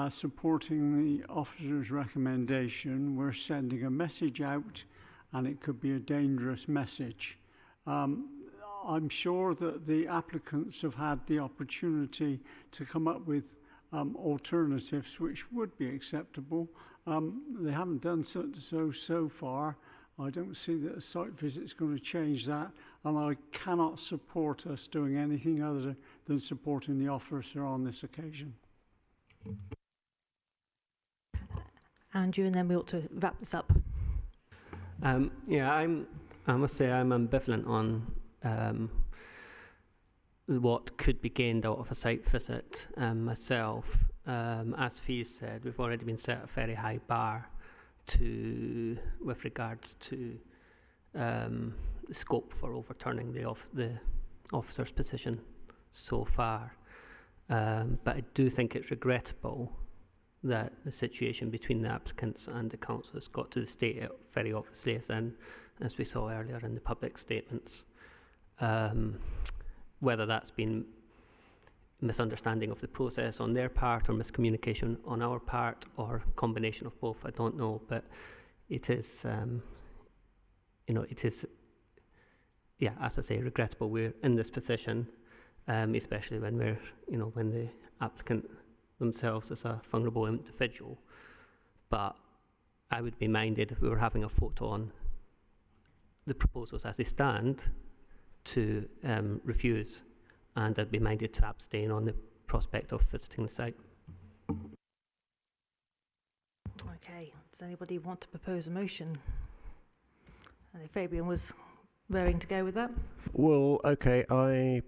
supporting the officer's recommendation, we're sending a message out, and it could be a dangerous message. I'm sure that the applicants have had the opportunity to come up with alternatives which would be acceptable. They haven't done so far. I don't see that a site visit is going to change that, and I cannot support us doing anything other than supporting the officer on this occasion. Andrew, and then we ought to wrap this up. Yeah, I must say I'm ambivalent on what could be gained out of a site visit myself. As Fee said, we've already been set a very high bar with regards to the scope for overturning the officer's position so far. But I do think it's regrettable that the situation between the applicants and the council has got to the state it very obviously is in, as we saw earlier in the public statements. Whether that's been misunderstanding of the process on their part or miscommunication on our part or combination of both, I don't know, but it is it is, yeah, as I say, regrettable we're in this position, especially when we're when the applicant themselves is a vulnerable individual. But I would be minded if we were having a vote on the proposals as they stand to refuse, and I'd be minded to abstain on the prospect of visiting the site. Okay, does anybody want to propose a motion? And if Fabian was raring to go with that. Well, okay, I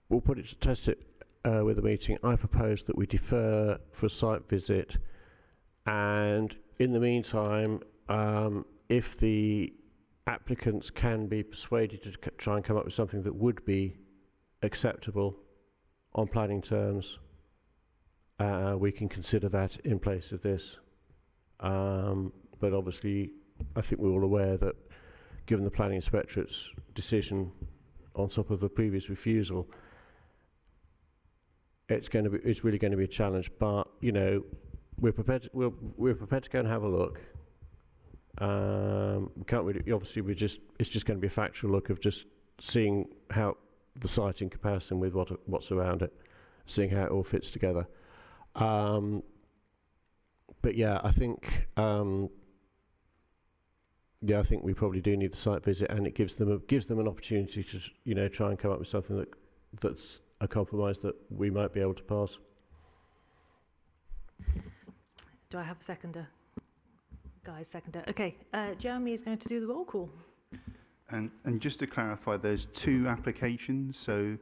will put it to test it with the meeting. I propose that we defer for a site visit, and in the meantime, if the applicants can be persuaded to try and come up with something that would be acceptable on planning terms, we can consider that in place of this. But obviously, I think we're all aware that given the planning inspectorate's decision on top of the previous refusal, it's really going to be a challenge. But we're prepared to go and have a look. We can't really, obviously, it's just going to be a factual look of just seeing how the site in comparison with what's around it, seeing how it all fits together. But yeah, I think I think we probably do need the site visit, and it gives them an opportunity to try and come up with something that's a compromise that we might be able to pass. Do I have a seconder? Guys, seconder. Okay, Jeremy is going to do the roll call. And just to clarify, there's two applications, so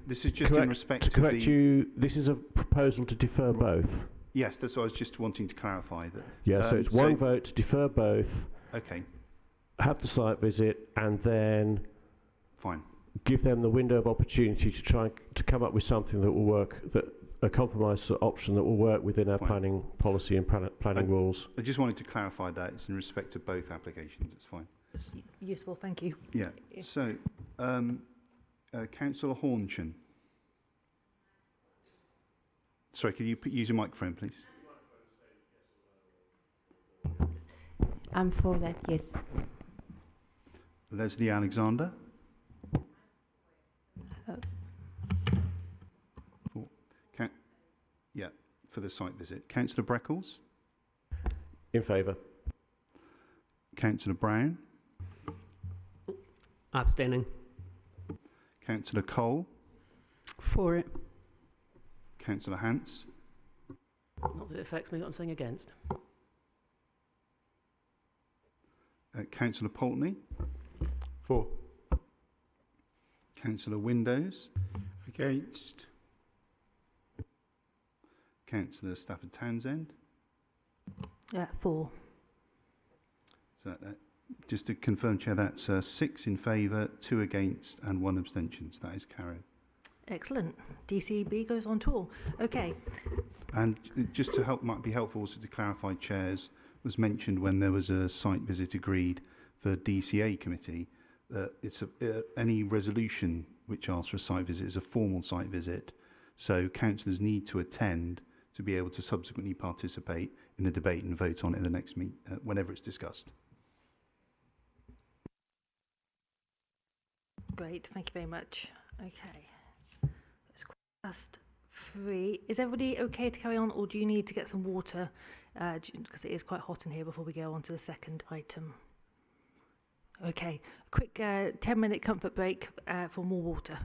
this is just in respect to correct you. This is a proposal to defer both. Yes, that's what I was just wanting to clarify. That. Yeah, so it's one vote to defer both. Okay. Have the site visit, and then fine. Give them the window of opportunity to try to come up with something that will work, a compromise option that will work within our planning policy and planning rules. I just wanted to clarify that it's in respect to both applications. It's fine. It's useful, thank you. Yeah. So, Councillor Hornchin. Sorry, could you use your microphone, please? I'm for that, yes. Leslie Alexander. For the site visit. Councillor Breckles. In favour. Councillor Brown. Abstaining. Councillor Cole. For it. Councillor Hance. Not that it affects me, I'm saying against. Councillor Poultney. For. Councillor Windows, Against. Councillor Stafford Townsend. 4. So just to confirm, Chair, that's 6 in favour, 2 against and 1 abstention. So that is carried. Excellent. DCB goes on tour. Okay. And just to help, might be helpful also to clarify, Chairs, was mentioned when there was a site visit agreed for DCA committee, that it's any resolution which asks for a site visit is a formal site visit. So councillors need to attend to be able to subsequently participate in the debate and vote on it in the next meet, whenever it's discussed. Great. Thank you very much. Okay. It's past 3. Is everybody okay to carry on, or do you need to get some water? Because it is quite hot in here before we go on to the second item. Okay. A quick 10-minute comfort break for more water.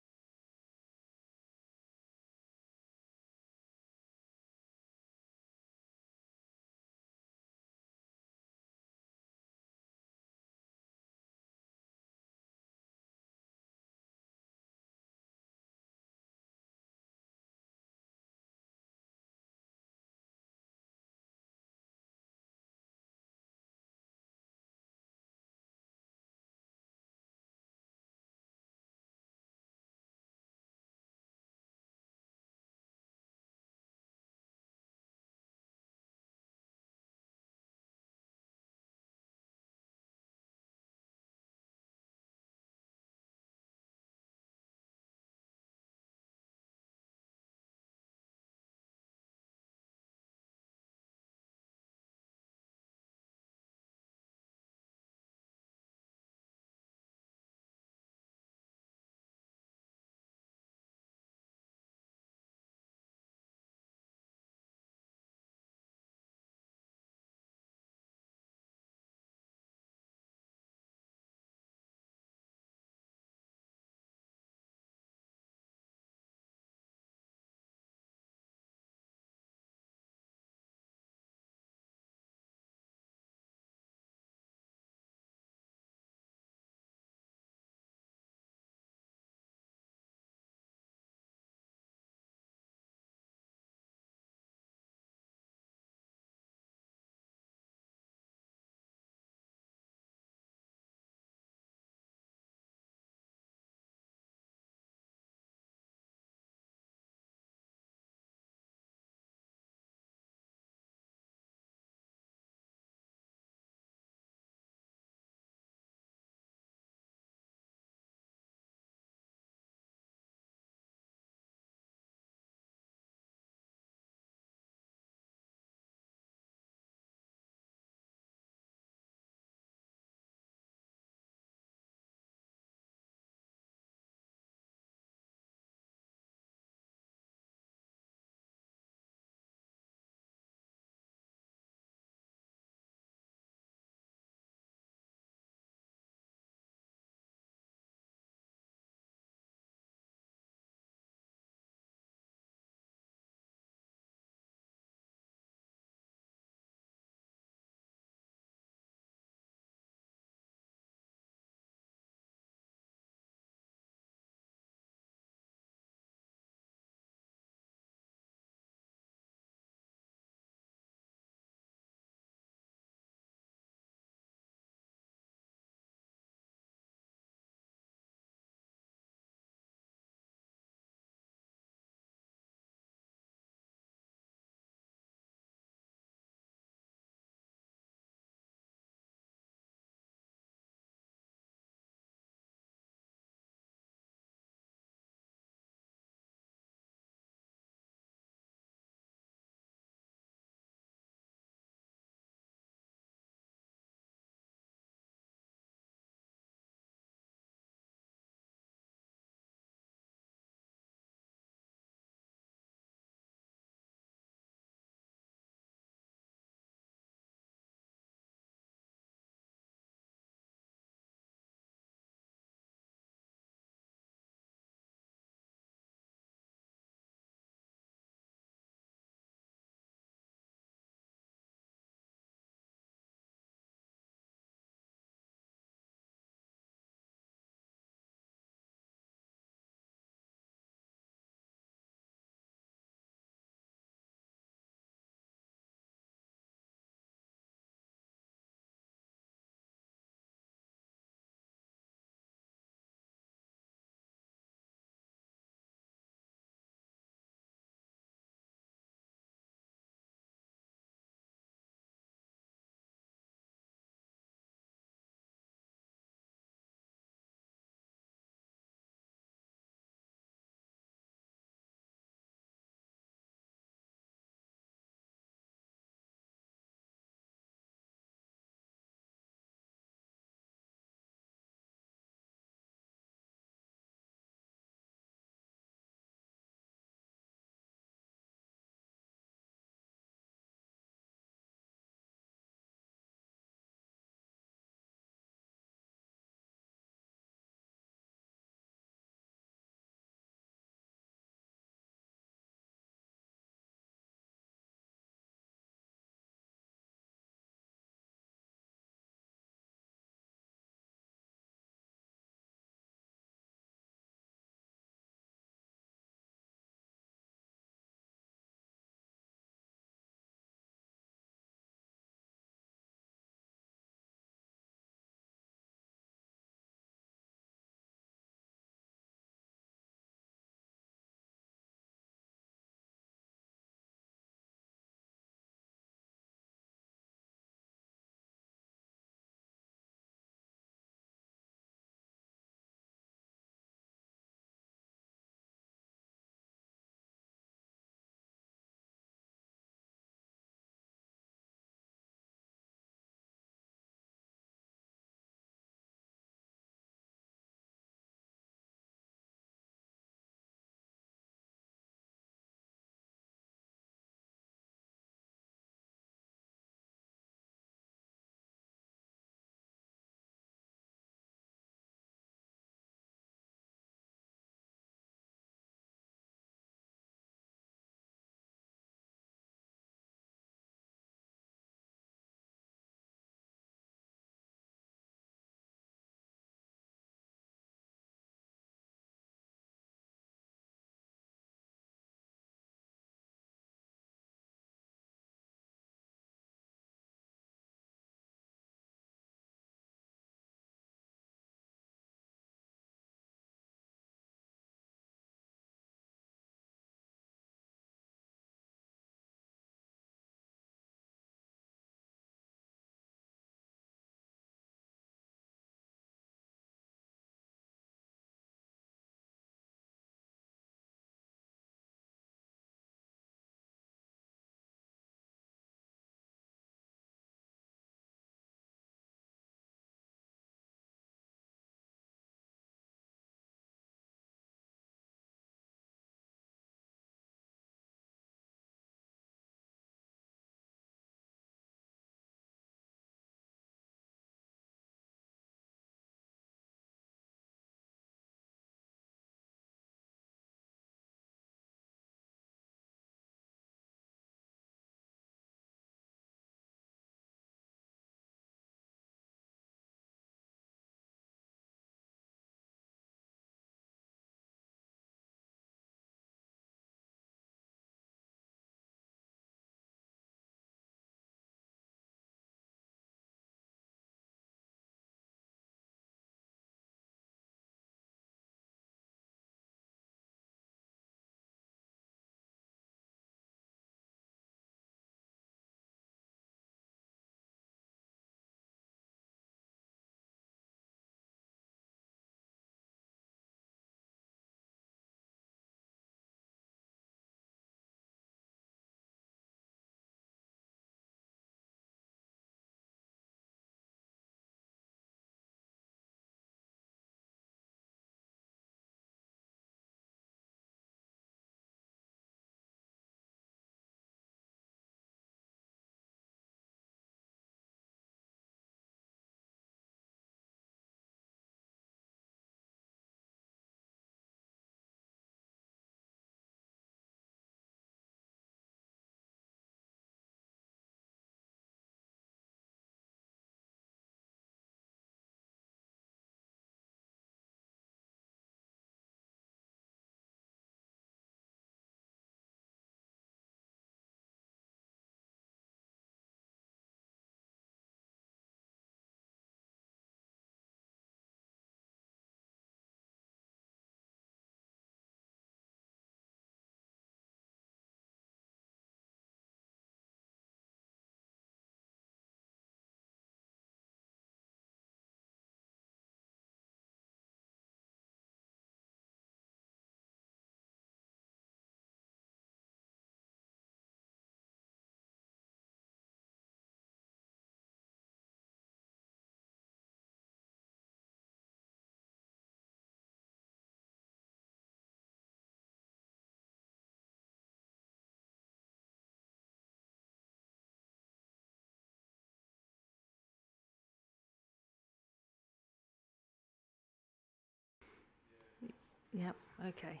Yep, okay.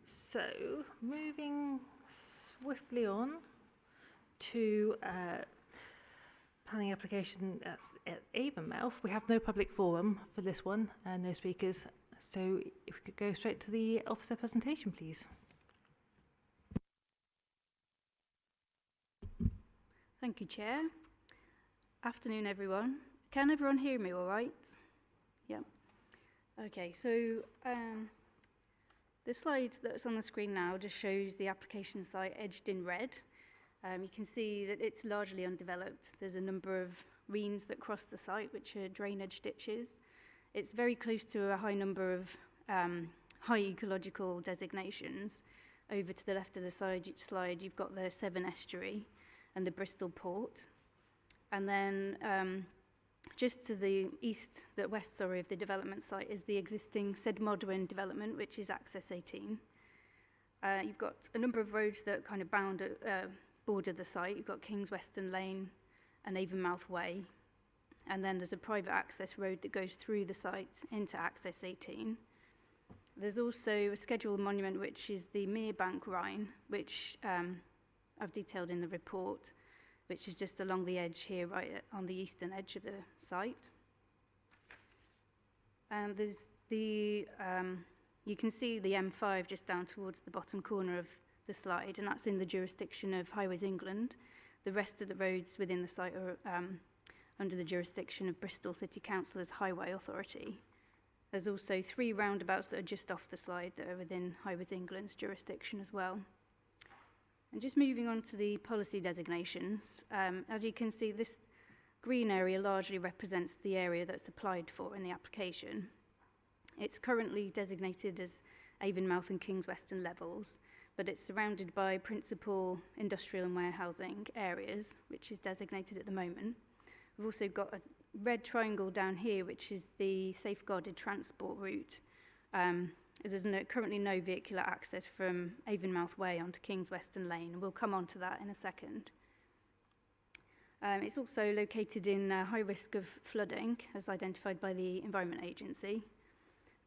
So, moving swiftly on to planning application at Avonmouth. We have no public forum for this one, and no speakers. So if we could go straight to the officer presentation, please. Thank you, Chair. Afternoon, everyone. Can everyone hear me all right? Yeah. Okay, so the slide that's on the screen now just shows the application site edged in red. You can see that it's largely undeveloped. There's a number of reens that cross the site, which are drainage ditches. It's very close to a high number of high ecological designations. Over to the left of the slide, you've got the Severn Estuary and the Bristol Port. And then just to the west of the development site is the existing Sedmodwin development, which is Access 18. You've got a number of roads that kind of border the site. You've got King's Weston Lane and Avonmouth Way. And then there's a private access road that goes through the site into Access 18. There's also a scheduled monument, which is the Merebank Rhine, which I've detailed in the report, which is just along the edge here, right on the eastern edge of the site. And there's you can see the M5 just down towards the bottom corner of the slide, and that's in the jurisdiction of Highways England. The rest of the roads within the site are under the jurisdiction of Bristol City Council as Highway Authority. There's also 3 roundabouts that are just off the slide that are within Highways England's jurisdiction as well. And just moving on to the policy designations, as you can see, this green area largely represents the area that's applied for in the application. It's currently designated as Avonmouth and King's Weston levels, but it's surrounded by principal industrial and warehousing areas, which is designated at the moment. We've also got a red triangle down here, which is the safeguarded transport route, as there's currently no vehicular access from Avonmouth Way onto King's Weston Lane, and we'll come on to that in a second. It's also located in high risk of flooding, as identified by the Environment Agency.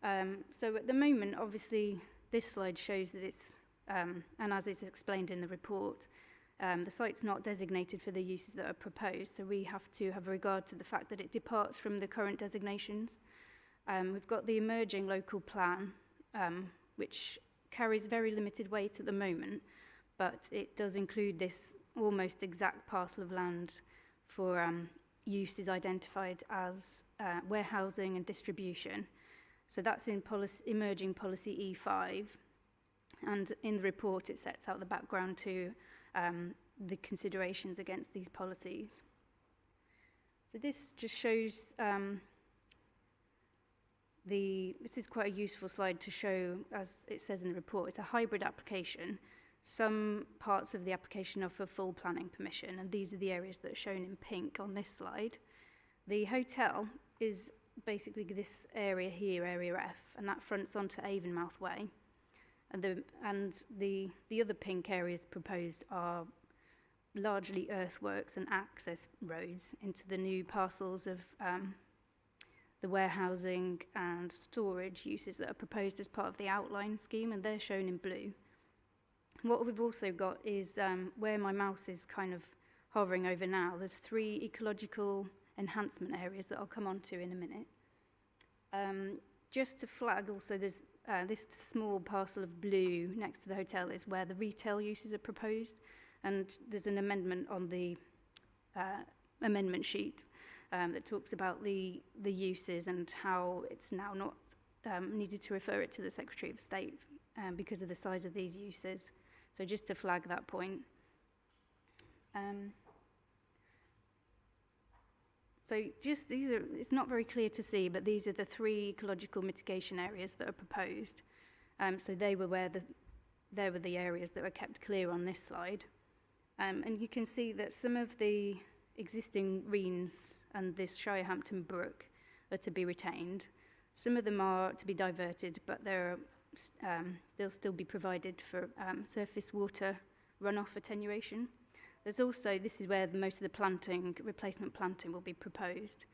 So at the moment, obviously, this slide shows that it's, and as is explained in the report, the site's not designated for the uses that are proposed, so we have to have regard to the fact that it departs from the current designations. We've got the emerging local plan, which carries very limited weight at the moment, but it does include this almost exact parcel of land for uses identified as warehousing and distribution. So that's in emerging policy E5, and in the report it sets out the background to the considerations against these policies. So this just shows this is quite a useful slide to show, as it says in the report, it's a hybrid application. Some parts of the application are for full planning permission, and these are the areas that are shown in pink on this slide. The hotel is basically this area here, Area F, and that fronts onto Avonmouth Way. And the other pink areas proposed are largely earthworks and access roads into the new parcels of the warehousing and storage uses that are proposed as part of the outline scheme, and they're shown in blue. What we've also got is where my mouse is kind of hovering over now, there's 3 ecological enhancement areas that I'll come on to in a minute. Just to flag also, there's this small parcel of blue next to the hotel is where the retail uses are proposed, and there's an amendment on the amendment sheet that talks about the uses and how it's now not needed to refer it to the Secretary of State because of the size of these uses. So just to flag that point. So just these are, it's not very clear to see, but these are the 3 ecological mitigation areas that are proposed. So they were the areas that were kept clear on this slide. And you can see that some of the existing reens and this Shirehampton Brook are to be retained. Some of them are to be diverted, but they'll still be provided for surface water runoff attenuation. There's also, this is where most of the replacement planting will be proposed.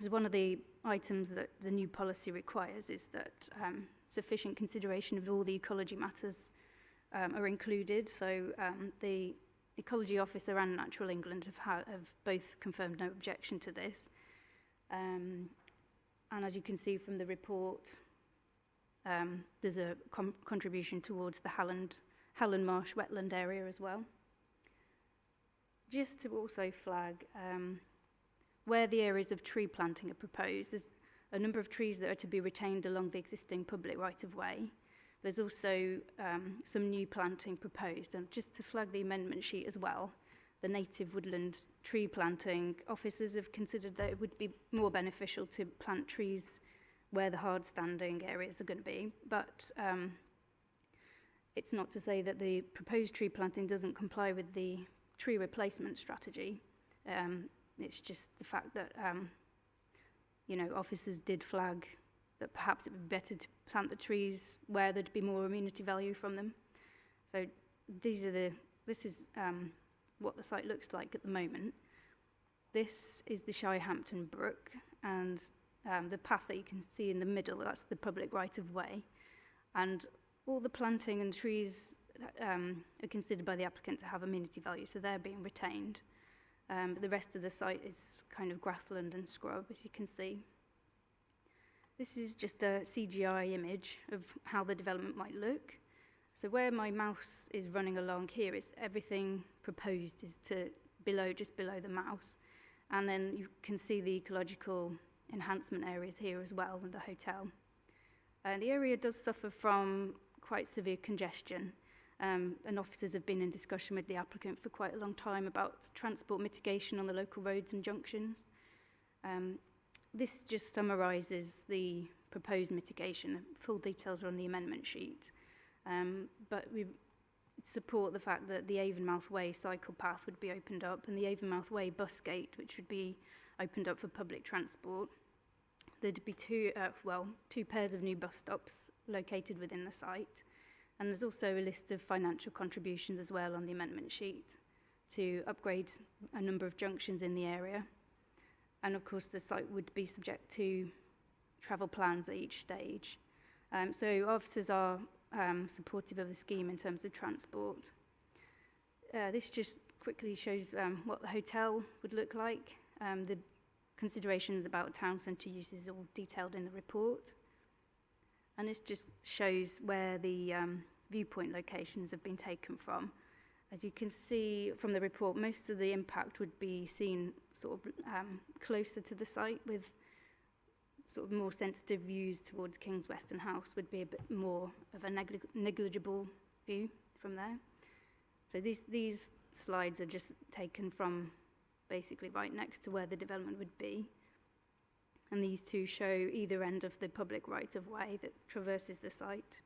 So one of the items that the new policy requires is that sufficient consideration of all the ecology matters are included. So the Ecology Officer and Natural England have both confirmed no objection to this. And as you can see from the report, there's a contribution towards the Halland Marsh wetland area as well. Just to also flag where the areas of tree planting are proposed, there's a number of trees that are to be retained along the existing public right-of-way. There's also some new planting proposed, and just to flag the amendment sheet as well, the native woodland tree planting officers have considered that it would be more beneficial to plant trees where the hard standing areas are going to be, but it's not to say that the proposed tree planting doesn't comply with the tree replacement strategy. It's just the fact that officers did flag that perhaps it would be better to plant the trees where there'd be more amenity value from them. So this is what the site looks like at the moment. This is the Shirehampton Brook, and the path that you can see in the middle, that's the public right-of-way. And all the planting and trees are considered by the applicant to have amenity value, so they're being retained. But the rest of the site is kind of grassland and scrub, as you can see. This is just a CGI image of how the development might look. So where my mouse is running along here is everything proposed is just below the mouse. And then you can see the ecological enhancement areas here as well, and the hotel. The area does suffer from quite severe congestion. And officers have been in discussion with the applicant for quite a long time about transport mitigation on the local roads and junctions. This just summarises the proposed mitigation. Full details are on the amendment sheet. But we support the fact that the Avonmouth Way cycle path would be opened up, and the Avonmouth Way bus gate, which would be opened up for public transport. There'd be two pairs of new bus stops located within the site. And there's also a list of financial contributions as well on the amendment sheet to upgrade a number of junctions in the area. And of course, the site would be subject to travel plans at each stage. So officers are supportive of the scheme in terms of transport. This just quickly shows what the hotel would look like. The considerations about town centre use is all detailed in the report. And this just shows where the viewpoint locations have been taken from. As you can see from the report, most of the impact would be seen sort of closer to the site, with sort of more sensitive views towards King's Weston House would be a bit more of a negligible view from there. So these slides are just taken from basically right next to where the development would be. And these two show either end of the public right-of-way that traverses the site.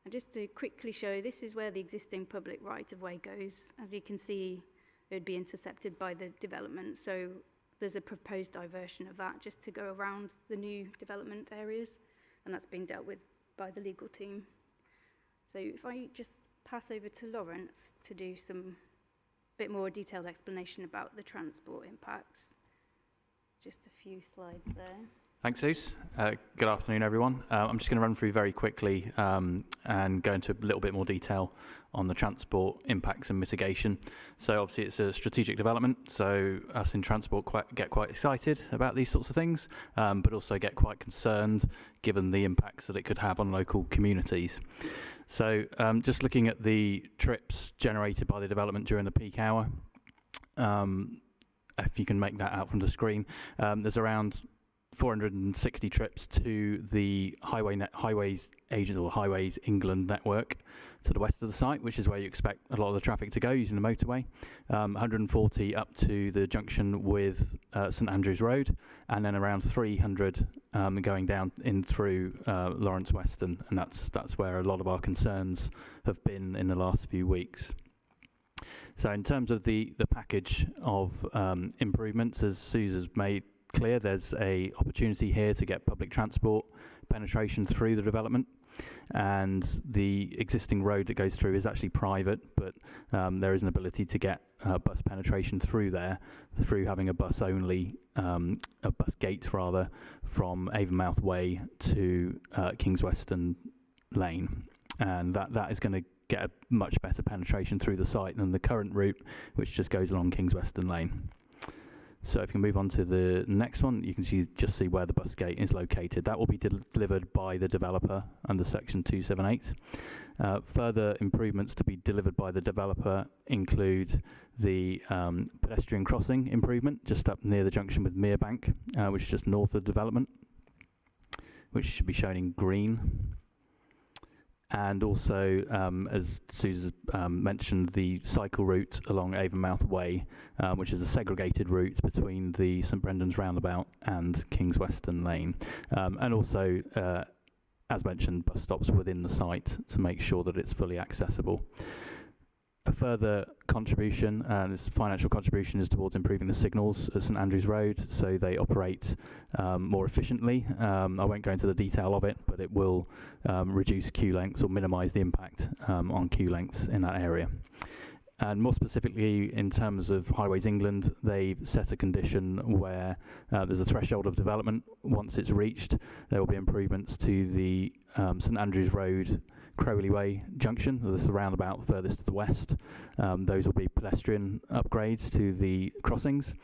And just to quickly show, this is where the existing public right-of-way goes. As you can see, it would be intercepted by the development. So there's a proposed diversion of that just to go around the new development areas. And that's being dealt with by the legal team. So if I just pass over to Lawrence to do some bit more detailed explanation about the transport impacts. Just a few slides there. Thanks, Suze. Good afternoon, everyone. I'm just going to run through very quickly and go into a little bit more detail on the transport impacts and mitigation. So obviously it's a strategic development, so us in transport get quite excited about these sorts of things, but also get quite concerned given the impacts that it could have on local communities. So just looking at the trips generated by the development during the peak hour, if you can make that out from the screen, there's around 460 trips to the Highways Agents or Highways England network to the west of the site, which is where you expect a lot of the traffic to go using the motorway. 140 up to the junction with St Andrews Road, and then around 300 going down in through Lawrence Weston, and that's where a lot of our concerns have been in the last few weeks. So in terms of the package of improvements, as Suze has made clear, there's a opportunity here to get public transport penetration through the development. And the existing road that goes through is actually private, but there is an ability to get bus penetration through there through having a bus only, a bus gate rather, from Avonmouth Way to Kings Weston Lane. And that is going to get a much better penetration through the site than the current route, which just goes along Kings Weston Lane. So if you can move on to the next one, you can just see where the bus gate is located. That will be delivered by the developer under section 278. Further improvements to be delivered by the developer include the pedestrian crossing improvement just up near the junction with Merebank, which is just north of the development, which should be shown in green. And also, as Suze mentioned, the cycle route along Avonmouth Way, which is a segregated route between the St Brendan's roundabout and Kings Weston Lane. And also, as mentioned, bus stops within the site to make sure that it's fully accessible. A further contribution, and this financial contribution, is towards improving the signals at St Andrews Road so they operate more efficiently. I won't go into the detail of it, but it will reduce queue lengths or minimise the impact on queue lengths in that area. And more specifically, in terms of Highways England, they've set a condition where there's a threshold of development. Once it's reached, there will be improvements to the St Andrews Road Crowley Way junction. This is the roundabout furthest to the west. Those will be pedestrian upgrades to the crossings,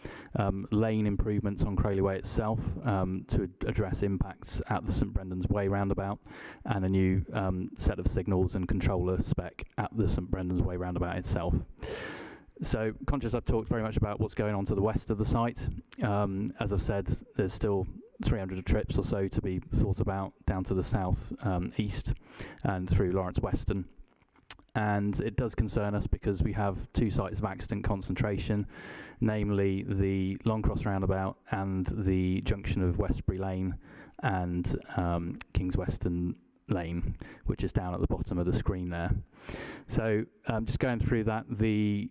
lane improvements on Crowley Way itself to address impacts at the St Brendan's Way roundabout, and a new set of signals and controller spec at the St Brendan's Way roundabout itself. So, conscious I've talked very much about what's going on to the west of the site. As I've said, there's still 300 trips or so to be thought about down to the south east and through Lawrence Weston. And it does concern us because we have two sites of accident concentration, namely the Longcross roundabout and the junction of Westbury Lane and Kings Weston Lane, which is down at the bottom of the screen there. So just going through that, the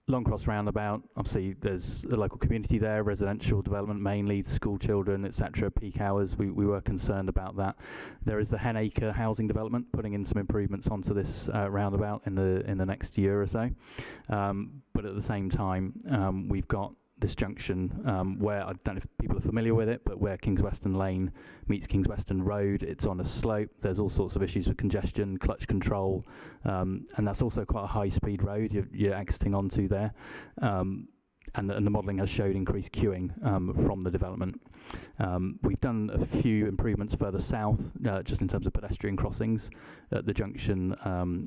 Longcross roundabout, obviously there's a local community there, residential development mainly, school children, etc. Peak hours, we were concerned about that. There is the Henacre housing development putting in some improvements onto this roundabout in the next year or so. But at the same time, we've got this junction where, I don't know if people are familiar with it, but where Kings Weston Lane meets Kings Weston Road, it's on a slope. There's all sorts of issues with congestion, clutch control, and that's also quite a high-speed road you're exiting onto there. And the modelling has showed increased queuing from the development. We've done a few improvements further south, just in terms of pedestrian crossings at the junction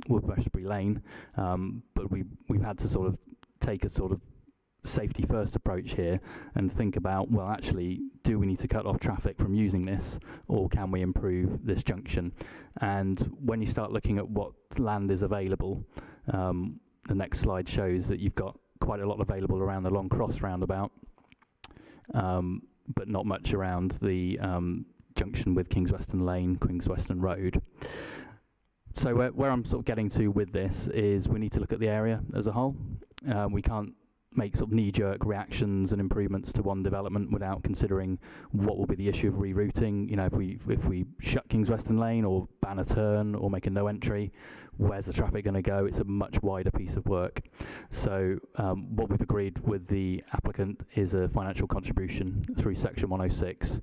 with Westbury Lane, but we've had to sort of take a sort of safety first approach here and think about, well, actually, do we need to cut off traffic from using this, or can we improve this junction? And when you start looking at what land is available, the next slide shows that you've got quite a lot available around the Longcross roundabout, but not much around the junction with Kings Weston Lane, Kings Weston Road. So where I'm sort of getting to with this is we need to look at the area as a whole. We can't make sort of knee-jerk reactions and improvements to one development without considering what will be the issue of rerouting. You know, if we shut Kings Weston Lane or ban a turn or make a no entry, where's the traffic going to go? It's a much wider piece of work. So what we've agreed with the applicant is a financial contribution through Section 106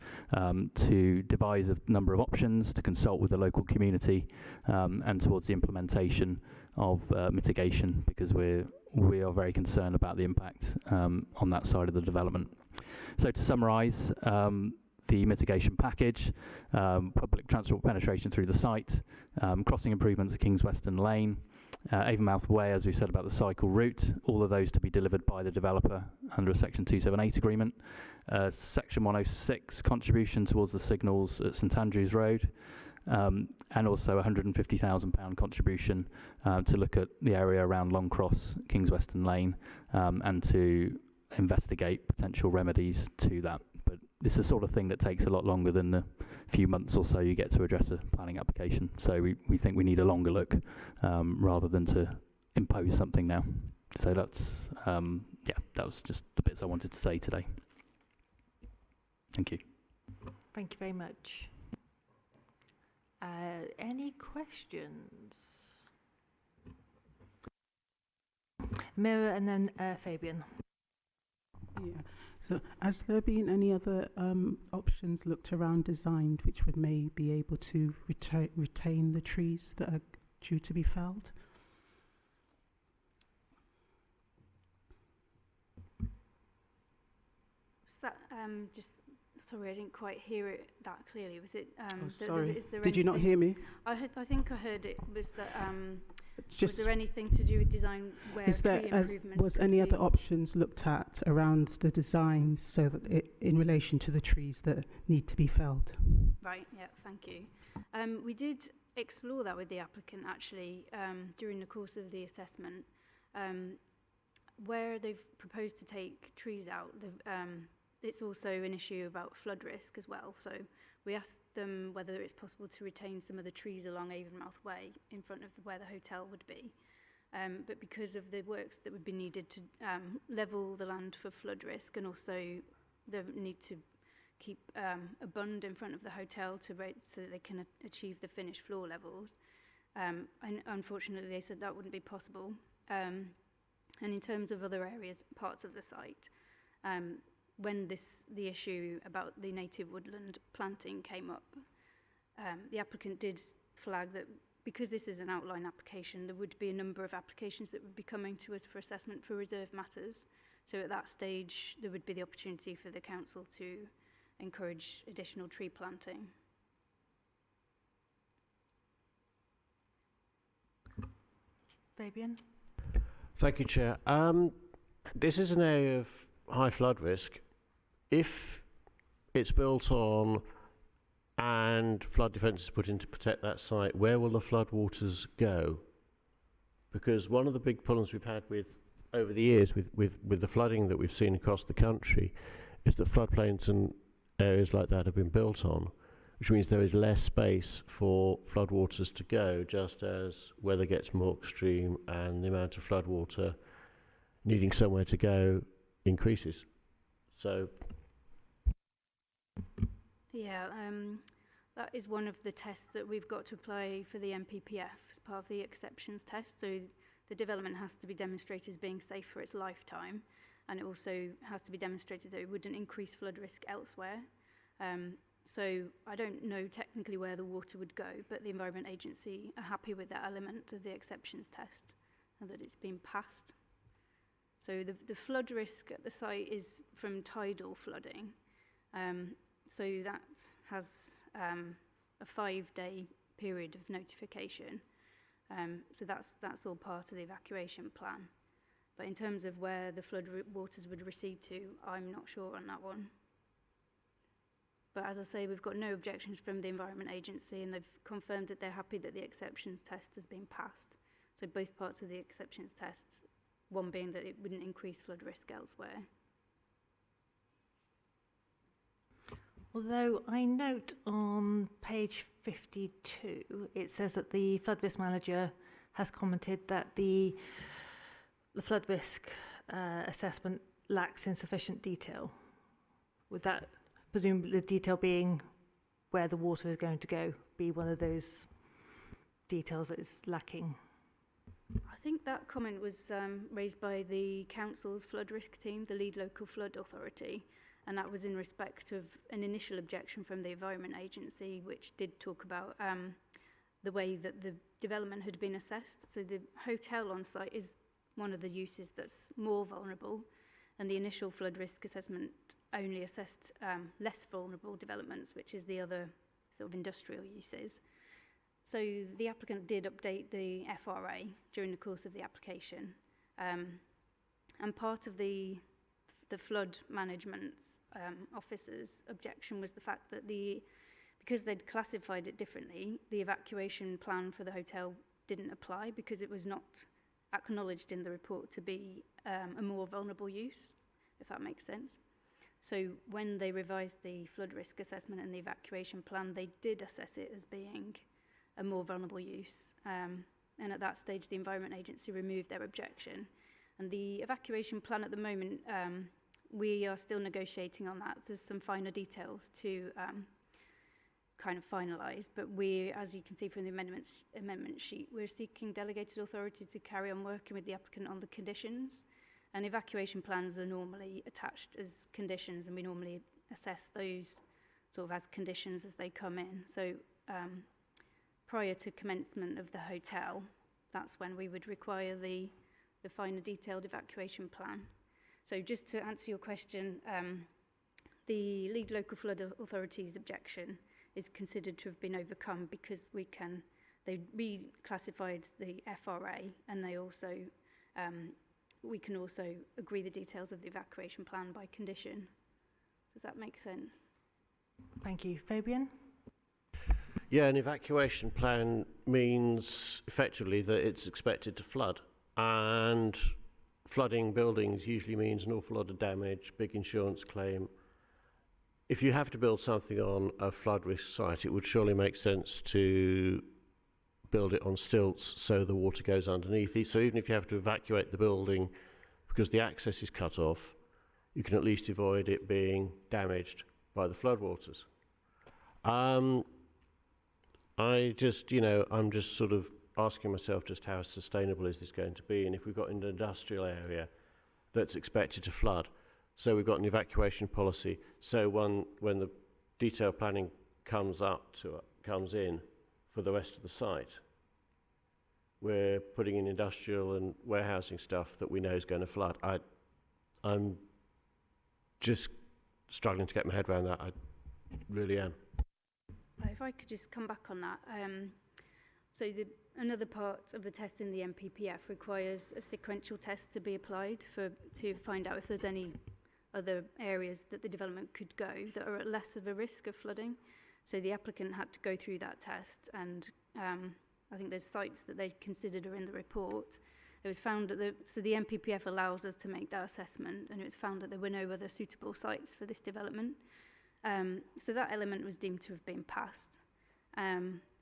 to devise a number of options, to consult with the local community, and towards the implementation of mitigation, because we are very concerned about the impact on that side of the development. So to summarise, the mitigation package, public transport penetration through the site, crossing improvements at Kings Weston Lane, Avonmouth Way, as we said about the cycle route, all of those to be delivered by the developer under a Section 278 agreement. Section 106 contribution towards the signals at St Andrews Road, and also a £150,000 contribution to look at the area around Longcross, Kings Weston Lane, and to investigate potential remedies to that. But this is the sort of thing that takes a lot longer than the few months or so you get to address a planning application. So we think we need a longer look rather than to impose something now. So that's, that was just the bits I wanted to say today. Thank you. Thank you very much. Any questions? Mira and then Fabian. Yeah. So has there been any other options looked around designed which would may be able to retain the trees that are due to be felled? Was that just... Sorry, I didn't quite hear it that clearly. Was it... sorry. Is there Did you not anything- hear me? I think I heard it was that... was Just there anything to do with design where is there tree as improvements was could any other be- options looked at around the designs so that in relation to the trees that need to be felled? Right, yeah, thank you. We did explore that with the applicant actually during the course of the assessment. Where they've proposed to take trees out, it's also an issue about flood risk as well. So we asked them whether it's possible to retain some of the trees along Avonmouth Way in front of where the hotel would be. But because of the works that would be needed to level the land for flood risk, and also the need to keep a bund in front of the hotel so that they can achieve the finished floor levels, and unfortunately they said that wouldn't be possible. And in terms of other areas, parts of the site, when the issue about the native woodland planting came up, the applicant did flag that because this is an outline application, there would be a number of applications that would be coming to us for assessment for reserve matters. So at that stage, there would be the opportunity for the council to encourage additional tree planting. Fabian? Thank you, Chair. This is an area of high flood risk. If it's built on and flood defences put in to protect that site, where will the flood waters go? Because one of the big problems we've had over the years with the flooding that we've seen across the country is that floodplains and areas like that have been built on, which means there is less space for floodwaters to go, just as weather gets more extreme and the amount of floodwater needing somewhere to go increases. So, yeah, that is one of the tests that we've got to apply for the MPPF as part of the exceptions test. So the development has to be demonstrated as being safe for its lifetime, and it also has to be demonstrated that it wouldn't increase flood risk elsewhere. So I don't know technically where the water would go, but the Environment Agency are happy with that element of the exceptions test and that it's been passed. So the flood risk at the site is from tidal flooding. So that has a 5-day period of notification. So that's all part of the evacuation plan. But in terms of where the flood waters would recede to, I'm not sure on that one. But as I say, we've got no objections from the Environment Agency, and they've confirmed that they're happy that the exceptions test has been passed. So both parts of the exceptions tests, one being that it wouldn't increase flood risk elsewhere. Although I note on page 52, it says that the flood risk manager has commented that the flood risk assessment lacks insufficient detail. Would that, presumably the detail being where the water is going to go, be one of those details that is lacking? I think that comment was raised by the council's flood risk team, the lead local flood authority, and that was in respect of an initial objection from the Environment Agency, which did talk about the way that the development had been assessed. So the hotel on site is one of the uses that's more vulnerable, and the initial flood risk assessment only assessed less vulnerable developments, which is the other sort of industrial uses. So the applicant did update the FRA during the course of the application, and part of the flood management officer's objection was the fact that because they'd classified it differently, the evacuation plan for the hotel didn't apply because it was not acknowledged in the report to be a more vulnerable use, if that makes sense. So when they revised the flood risk assessment and the evacuation plan, they did assess it as being a more vulnerable use. And at that stage, the Environment Agency removed their objection. And the evacuation plan at the moment, we are still negotiating on that. There's some finer details to kind of finalised, but we, as you can see from the amendment sheet, we're seeking delegated authority to carry on working with the applicant on the conditions. And evacuation plans are normally attached as conditions, and we normally assess those sort of as conditions as they come in. So prior to commencement of the hotel, that's when we would require the finer detailed evacuation plan. So just to answer your question, the League Local Flood Authority's objection is considered to have been overcome because they reclassified the FRA, and they also, we can also agree the details of the evacuation plan by condition. Does that make sense? Thank you. Fabian? Yeah, an evacuation plan means effectively that it's expected to flood, and flooding buildings usually means an awful lot of damage, big insurance claim. If you have to build something on a flood risk site, it would surely make sense to build it on stilts so the water goes underneath it. So even if you have to evacuate the building because the access is cut off, you can at least avoid it being damaged by the floodwaters. I'm just sort of asking myself just how sustainable is this going to be, and if we've got an industrial area that's expected to flood, so we've got an evacuation policy, so when the detailed planning comes in for the rest of the site, we're putting in industrial and warehousing stuff that we know is going to flood. I'm just struggling to get my head around that. I really am. If I could just come back on that. So another part of the test in the MPPF requires a sequential test to be applied to find out if there's any other areas that the development could go that are at less of a risk of flooding. So the applicant had to go through that test, and I think there's sites that they considered are in the report. It was found that the MPPF allows us to make that assessment, and it was found that there were no other suitable sites for this development. So that element was deemed to have been passed.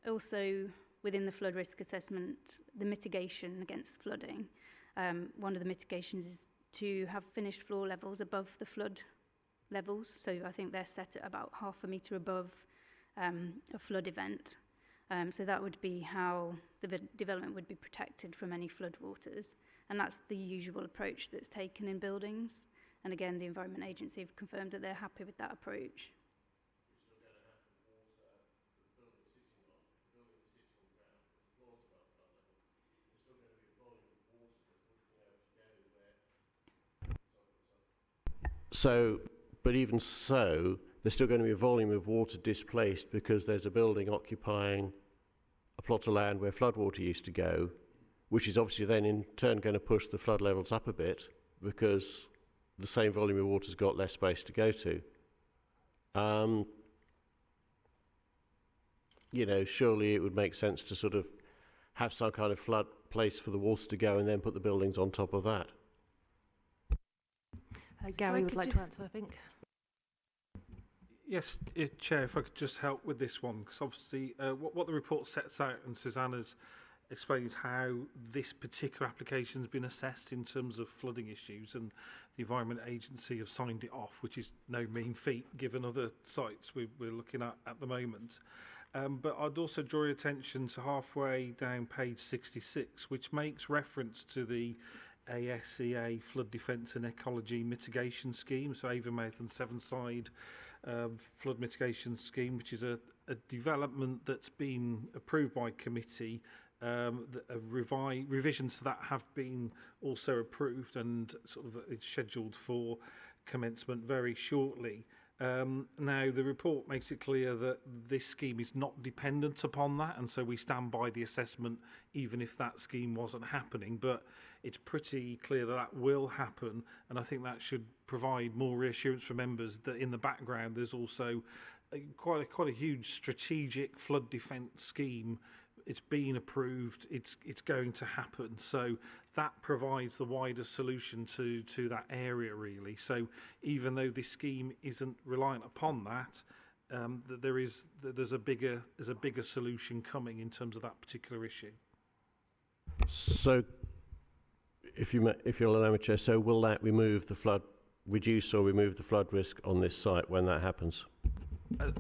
Also, within the flood risk assessment, the mitigation against flooding, one of the mitigations is to have finished floor levels above the flood levels. So I think they're set at about 0.5 metre above a flood event. So that would be how the development would be protected from any flood waters. And that's the usual approach that's taken in buildings. And again, the Environment Agency have confirmed that they're happy with that approach. So, but even so, there's still going to be a volume of water displaced because there's a building occupying a plot of land where floodwater used to go, which is obviously then in turn going to push the flood levels up a bit because the same volume of water's got less space to go to. Surely it would make sense to sort of have some kind of flood place for the water to go and then put the buildings on top of that. Gary would like to answer, I think. Yes, Chair, if I could just help with this one, because obviously what the report sets out, and Susanna's explains how this particular application has been assessed in terms of flooding issues, and the Environment Agency have signed it off, which is no mean feat given other sites we're looking at the moment. But I'd also draw your attention to halfway down page 66, which makes reference to the ASEA Flood Defence and Ecology Mitigation Scheme, so Avonmouth and Sevenside Flood Mitigation Scheme, which is a development that's been approved by committee. Revisions to that have been also approved, and sort of it's scheduled for commencement very shortly. Now, the report makes it clear that this scheme is not dependent upon that, and so we stand by the assessment even if that scheme wasn't happening. But it's pretty clear that that will happen, and I think that should provide more reassurance for members that in the background there's also quite a huge strategic flood defence scheme. It's been approved, it's going to happen, so that provides the wider solution to that area really. So even though this scheme isn't reliant upon that, there's a bigger solution coming in terms of that particular issue. So if you'll allow me, Chair, so will that reduce or remove the flood risk on this site when that happens?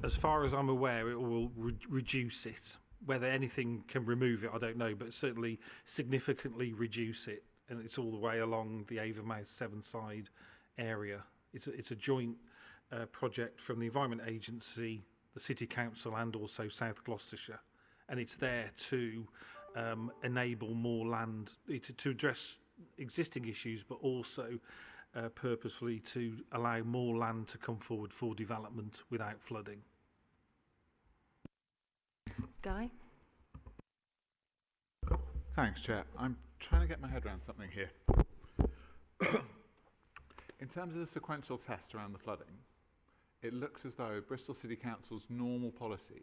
as far as I'm aware, it will reduce it. Whether anything can remove it, I don't know, but certainly significantly reduce it. And it's all the way along the Avonmouth Sevenside area. It's a joint project from the Environment Agency, the City Council, and also South Gloucestershire. And it's there to enable more land, to address existing issues, but also purposefully to allow more land to come forward for development without flooding. Guy? Thanks, Chair. I'm trying to get my head around something here. In terms of the sequential test around the flooding, it looks as though Bristol City Council's normal policy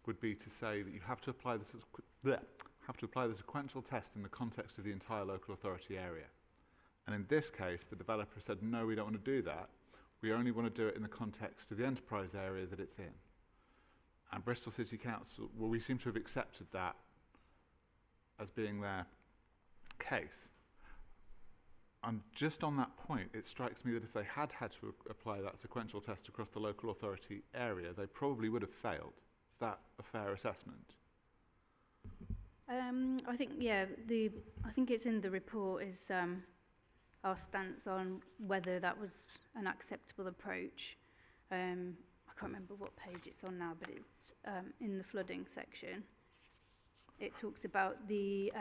would be to say that you have to apply the sequential test in the context of the entire local authority area. And in this case, the developer said, no, we don't want to do that. We only want to do it in the context of the enterprise area that it's in. And Bristol City Council, well, we seem to have accepted that as being their case. And just on that point, it strikes me that if they had to apply that sequential test across the local authority area, they probably would have failed. Is that a fair assessment? I think, I think it's in the report is our stance on whether that was an acceptable approach. I can't remember what page it's on now, but it's in the flooding section. It talks about the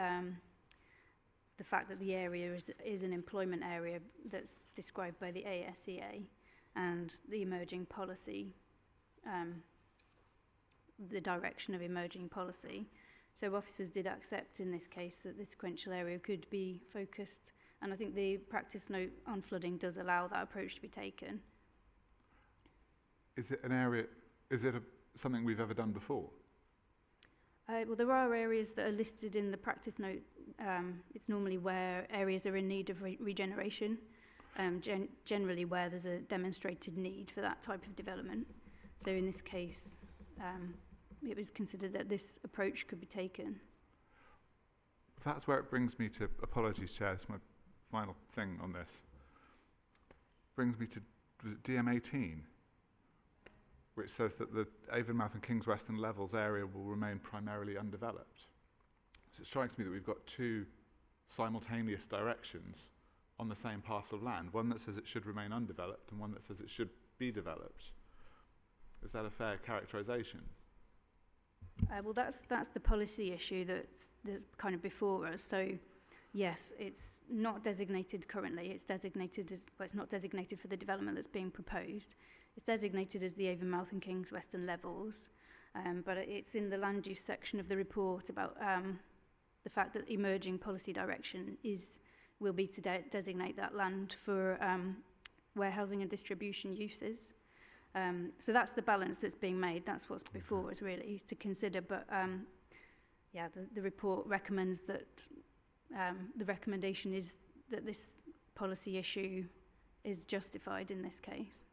fact that the area is an employment area that's described by the ASEA, and the emerging policy, the direction of emerging policy. So officers did accept in this case that the sequential area could be focused, and I think the practice note on flooding does allow that approach to be taken. Is it an area, something we've ever done before? Well, there are areas that are listed in the practice note. It's normally where areas are in need of regeneration, generally where there's a demonstrated need for that type of development. So in this case, it was considered that this approach could be taken. That's where it brings me to, apologies, Chair, it's my final thing on this. Brings me to DM18, which says that the Avonmouth and King's Weston Levels area will remain primarily undeveloped. So it strikes me that we've got two simultaneous directions on the same parcel of land, one that says it should remain undeveloped and one that says it should be developed. Is that a fair characterisation? Well, that's the policy issue that's kind of before us. So, yes, it's not designated currently. It's designated as, well, it's not designated for the development that's being proposed. It's designated as the Avonmouth and King's Weston Levels, but it's in the land use section of the report about the fact that emerging policy direction will be to designate that land for warehousing and distribution uses. So that's the balance that's being made. That's what's before us, really, is to consider. But the report recommends that the recommendation is that this policy issue is justified in this case.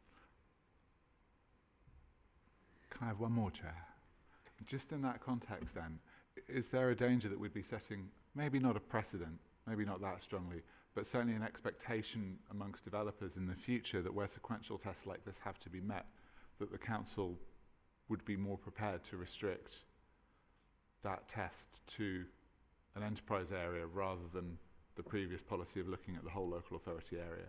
Can I have one more, Chair? Just in that context, then, is there a danger that we'd be setting, maybe not a precedent, maybe not that strongly, but certainly an expectation amongst developers in the future that where sequential tests like this have to be met, that the council would be more prepared to restrict that test to an enterprise area rather than the previous policy of looking at the whole local authority area?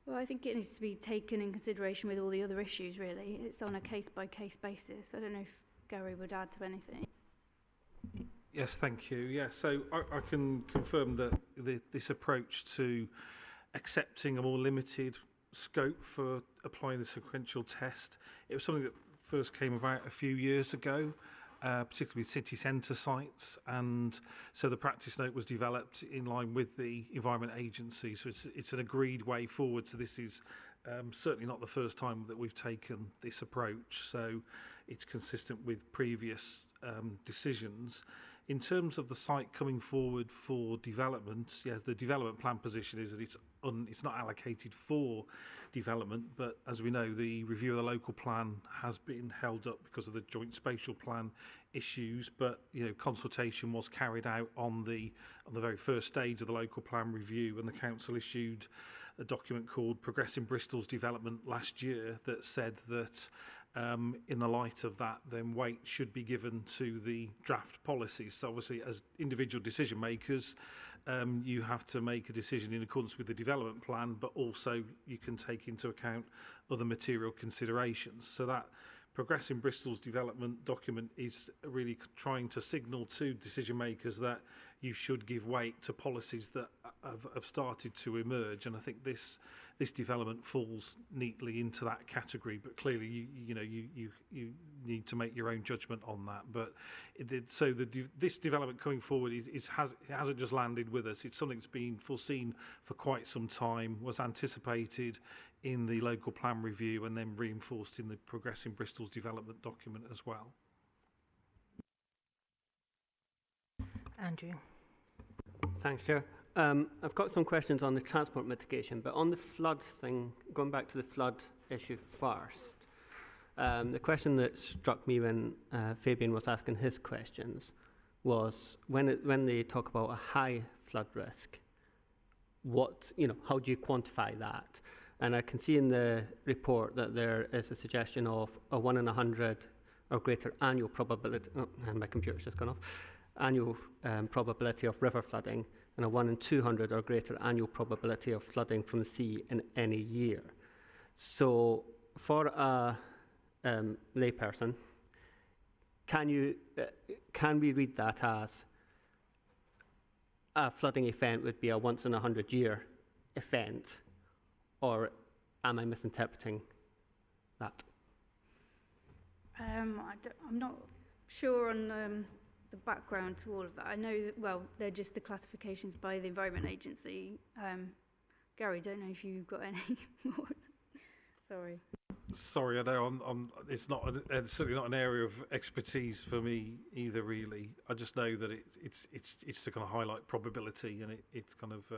Well, I think it needs to be taken in consideration with all the other issues, really. It's on a case-by-case basis. I don't know if Gary would add to anything. Yes, thank you. Yeah, so I can confirm that this approach to accepting a more limited scope for applying the sequential test, it was something that first came about a few years ago, particularly with city centre sites, and so the practice note was developed in line with the Environment Agency, so it's an agreed way forward. So this is certainly not the first time that we've taken this approach, so it's consistent with previous decisions. In terms of the site coming forward for development, yes, the development plan position is that it's not allocated for development, but as we know, the review of the local plan has been held up because of the joint spatial plan issues, but consultation was carried out on the very first stage of the local plan review, and the council issued a document called Progressing Bristol's Development last year that said that in the light of that, then weight should be given to the draft policies. So obviously, as individual decision makers, you have to make a decision in accordance with the development plan, but also you can take into account other material considerations. So that Progressing Bristol's Development document is really trying to signal to decision makers that you should give weight to policies that have started to emerge, and I think this development falls neatly into that category. But clearly, you need to make your own judgment on that. But this development coming forward it hasn't just landed with us. It's something that's been foreseen for quite some time, was anticipated in the local plan review, and then reinforced in the Progressing Bristol's Development document as well. Andrew. Thanks, Chair. I've got some questions on the transport mitigation, but on the flood thing, going back to the flood issue first, the question that struck me when Fabian was asking his questions was when they talk about a high flood risk, how do you quantify that? And I can see in the report that there is a suggestion of a 1 in 100 or greater annual probability, and my computer's just gone off, annual probability of river flooding, and a 1 in 200 or greater annual probability of flooding from the sea in any year. So for a layperson, can we read that as a flooding event would be a once in 100 year event, or am I misinterpreting that? I'm not sure on the background to all of that. I know that, well, they're just the classifications by the Environment Agency. Gary, don't know if you've got any more. Sorry. Sorry, I know it's not certainly not an area of expertise for me either. Really, I just know that it's to kind of highlight probability, and it's kind of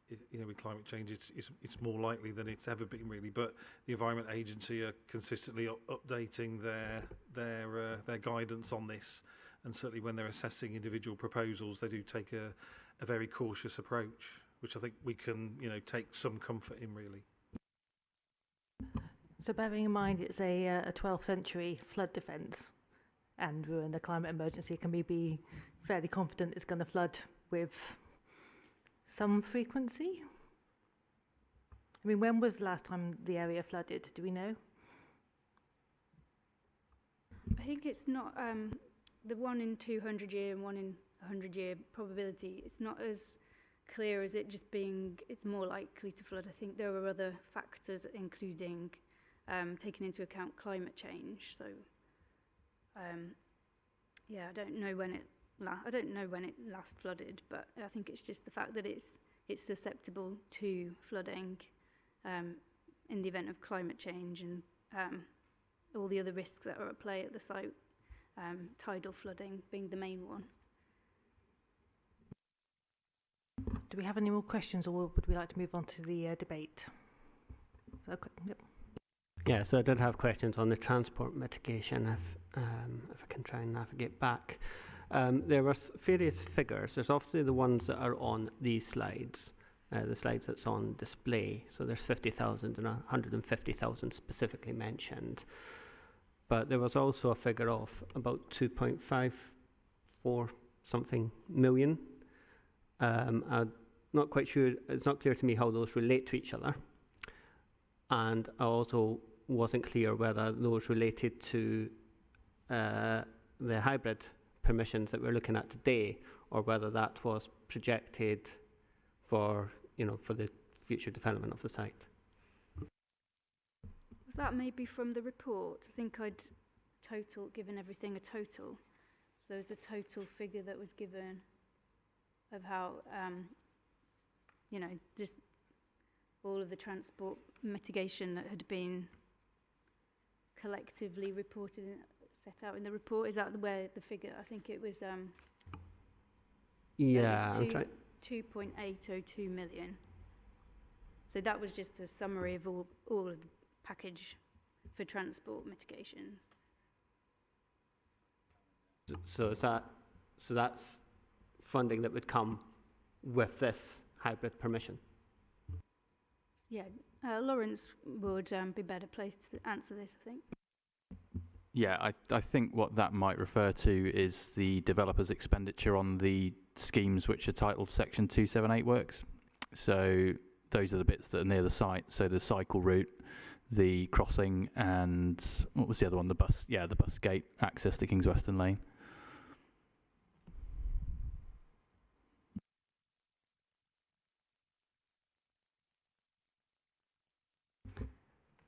with climate change, it's more likely than it's ever been really. But the Environment Agency are consistently updating their guidance on this. And certainly when they're assessing individual proposals, they do take a very cautious approach, which I think we can, take some comfort in, really. So bearing in mind it's a 12th century flood defence, and we're in the climate emergency, can we be fairly confident it's going to flood with some frequency? I mean, when was the last time the area flooded? Do we know? I think it's not... the 1 in 200 year and 1 in 100 year probability, it's not as clear as it just being it's more likely to flood. I think there are other factors, including taking into account climate change. So I don't know when it last flooded, but I think it's just the fact that it's susceptible to flooding in the event of climate change, and all the other risks that are at play at the site. Tidal flooding being the main one. Do we have any more questions, or would we like to move on to the debate? Okay. Yep. Yeah, so I did have questions on the transport mitigation, if I can try and navigate back. There were various figures. There's obviously the ones that are on these slides, the slides that's on display. So there's 50,000 and 150,000 specifically mentioned. But there was also a figure of about 2.54 something million. I'm not quite sure, it's not clear to me how those relate to each other. And I also wasn't clear whether those related to the hybrid permissions that we're looking at today, or whether that was projected for the future development of the site. Was that maybe from the report? I think I'd given everything a total. So there's a total figure that was given of how, just all of the transport mitigation that had been collectively reported, set out in the report. Is that where the figure? I think it was. Yeah, I'm trying. 2.802 million. So that was just a summary of all of the package for transport mitigation. So that's funding that would come with this hybrid permission. Yeah, Lawrence would be better placed to answer this, I think. Yeah, I think what that might refer to is the developer's expenditure on the schemes which are titled Section 278 works. So those are the bits that are near the site. So the cycle route, the crossing, and what was the other one? The bus. Yeah, the bus gate access to Kings Western Lane.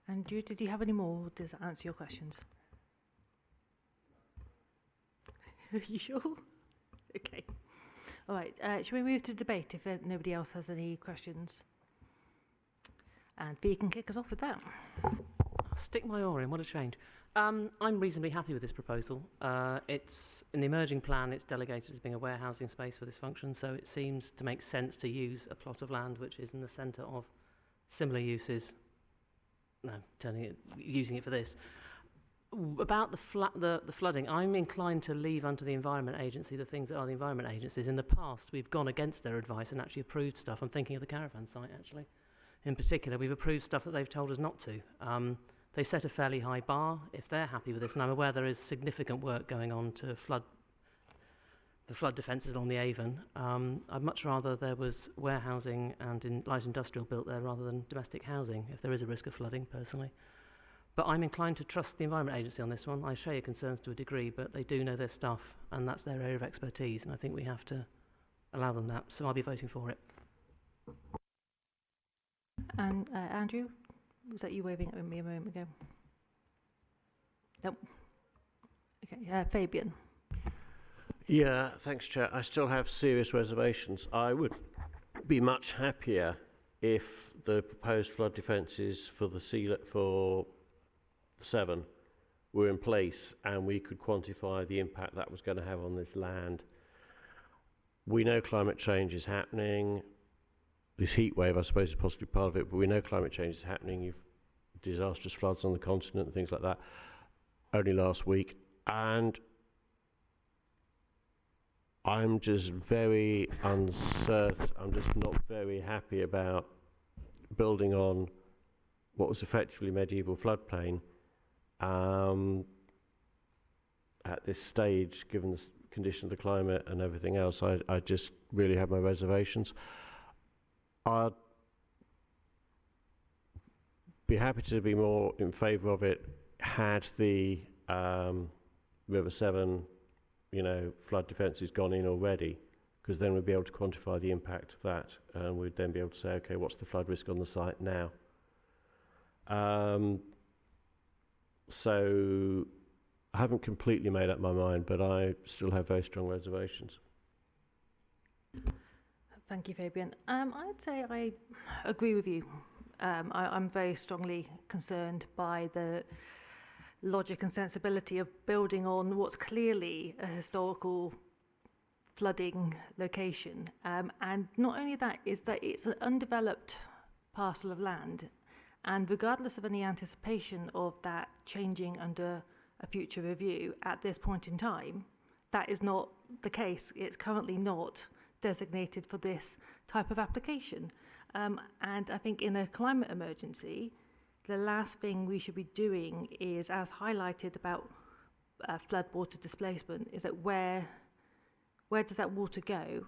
And Jude, did you have any more? Or does that answer your questions? Are you sure? Okay. All right. Shall we move to debate if nobody else has any questions? And B can kick us off with that. I'll stick my oar in. What a change. I'm reasonably happy with this proposal. It's in the emerging plan. It's delegated as being a warehousing space for this function, so it seems to make sense to use a plot of land which is in the centre of similar uses. No, using it for this. About the flooding, I'm inclined to leave unto the Environment Agency the things that are the Environment Agencies. In the past, we've gone against their advice and actually approved stuff. I'm thinking of the caravan site, actually. In particular, we've approved stuff that they've told us not to. They set a fairly high bar if they're happy with this, and I'm aware there is significant work going on to the flood defences along the Avon. I'd much rather there was warehousing and light industrial built there rather than domestic housing, if there is a risk of flooding, personally. But I'm inclined to trust the Environment Agency on this one. I share your concerns to a degree, but they do know their stuff, and that's their area of expertise, and I think we have to allow them that, so I'll be voting for it. And Andrew, was that you waving at me a moment ago? Nope. Okay, Fabian. Yeah, thanks, Chair. I still have serious reservations. I would be much happier if the proposed flood defences for the Severn were in place and we could quantify the impact that was going to have on this land. We know climate change is happening. This heat wave, I suppose, is possibly part of it, but we know climate change is happening. You've disastrous floods on the continent and things like that only last week. And I'm just very uncertain. I'm just not very happy about building on what was effectively medieval floodplain at this stage, given the condition of the climate and everything else. I just really have my reservations. I'd be happy to be more in favour of it had the River Severn, flood defences gone in already, because then we'd be able to quantify the impact of that, and we'd then be able to say, okay, what's the flood risk on the site now? So I haven't completely made up my mind, but I still have very strong reservations. Thank you, Fabian. I'd say I agree with you. I'm very strongly concerned by the logic and sensibility of building on what's clearly a historical flooding location. And not only that, is that it's an undeveloped parcel of land. And regardless of any anticipation of that changing under a future review at this point in time, that is not the case. It's currently not designated for this type of application. And I think in a climate emergency, the last thing we should be doing is, as highlighted about floodwater displacement, is that where does that water go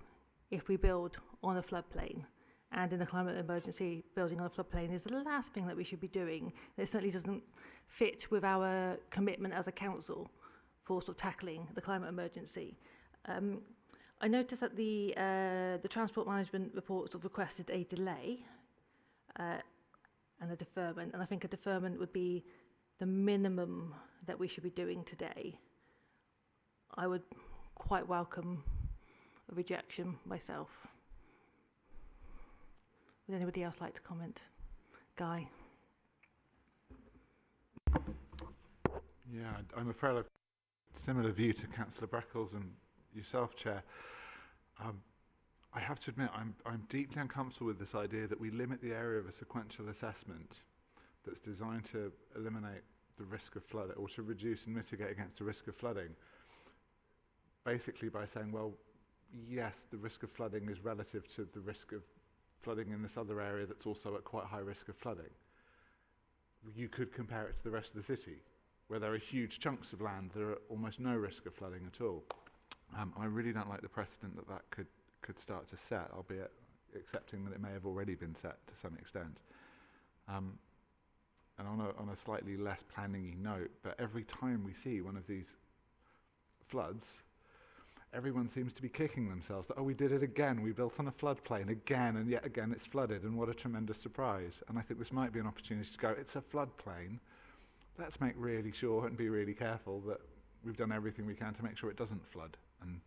if we build on a floodplain? And in a climate emergency, building on a floodplain is the last thing that we should be doing. It certainly doesn't fit with our commitment as a council for sort of tackling the climate emergency. I noticed that the Transport Management Report sort of requested a delay and a deferment, and I think a deferment would be the minimum that we should be doing today. I would quite welcome a rejection myself. Would anybody else like to comment? Guy? Yeah, I'm afraid I've a similar view to Councillor Breckles and yourself, Chair. I have to admit, I'm deeply uncomfortable with this idea that we limit the area of a sequential assessment that's designed to eliminate the risk of flood, or to reduce and mitigate against the risk of flooding, basically by saying, well, yes, the risk of flooding is relative to the risk of flooding in this other area that's also at quite high risk of flooding. You could compare it to the rest of the city, where there are huge chunks of land that are almost no risk of flooding at all. I really don't like the precedent that could start to set, albeit accepting that it may have already been set to some extent. And on a slightly less planning-y note, but every time we see one of these floods, everyone seems to be kicking themselves that, oh, we did it again, we built on a floodplain again, and yet again it's flooded, and what a tremendous surprise. And I think this might be an opportunity to go, it's a floodplain, let's make really sure and be really careful that we've done everything we can to make sure it doesn't flood, and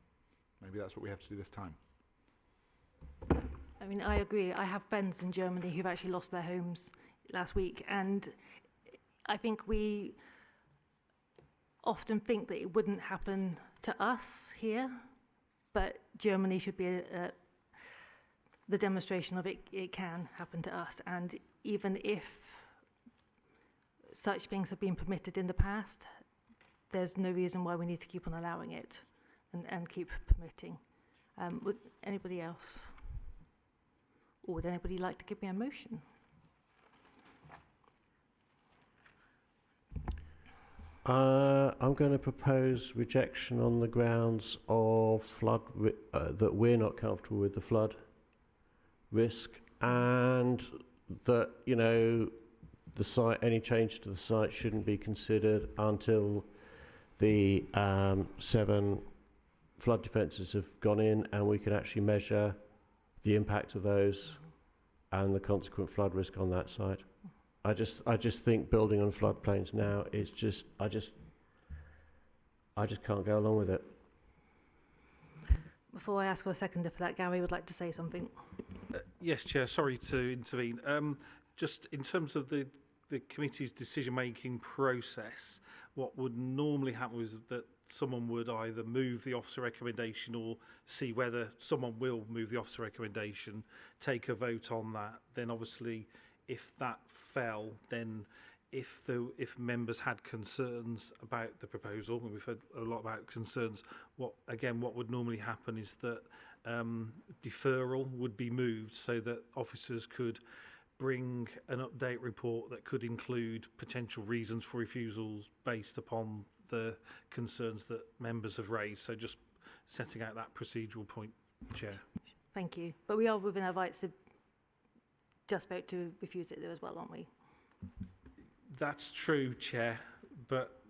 maybe that's what we have to do this time. I mean, I agree. I have friends in Germany who've actually lost their homes last week, and I think we often think that it wouldn't happen to us here, but Germany should be the demonstration of it can happen to us. And even if such things have been permitted in the past, there's no reason why we need to keep on allowing it and keep permitting. Would anybody else? Or would anybody like to give me a motion? I'm going to propose rejection on the grounds of flood that we're not comfortable with the flood risk, and that, you know, the site, any change to the site shouldn't be considered until the 7 flood defences have gone in and we can actually measure the impact of those and the consequent flood risk on that site. I just think building on floodplains now is just, I just can't go along with it. Before I ask for a seconder for that, Gary would like to say something. Yes, Chair, sorry to intervene. Just in terms of the committee's decision-making process, what would normally happen is that someone would either move the officer recommendation or see whether someone will move the officer recommendation, take a vote on that. Then obviously, if that fell, then if members had concerns about the proposal, and we've heard a lot about concerns, what would normally happen is that deferral would be moved so that officers could bring an update report that could include potential reasons for refusals based upon the concerns that members have raised. So just setting out that procedural point, Chair. Thank you. But we are within our rights to just vote to refuse it there as well, aren't we? That's true, Chair, but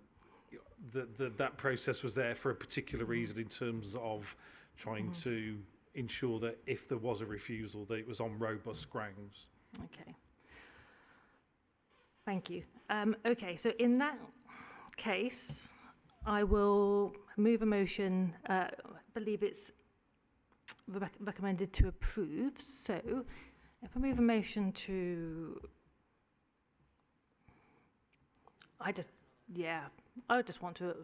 that process was there for a particular reason in terms of trying to ensure that if there was a refusal, that it was on robust grounds. Okay. Thank you. Okay, so in that case, I will move a motion. I believe it's recommended to approve. So if I move a motion to... I just want to...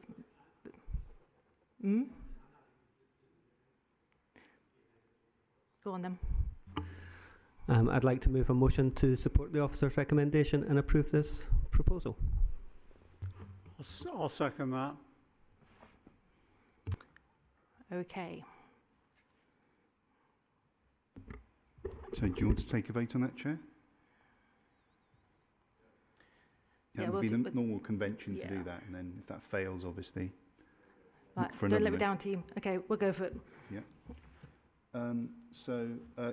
Go on then. I'd like to move a motion to support the officer's recommendation and approve this proposal. I'll second that. Okay. So do you want to take a vote on that, Chair? It would be the normal convention to do that, and then if that fails, obviously, right, for don't another let me down, team. Okay, we'll go for it. Yeah.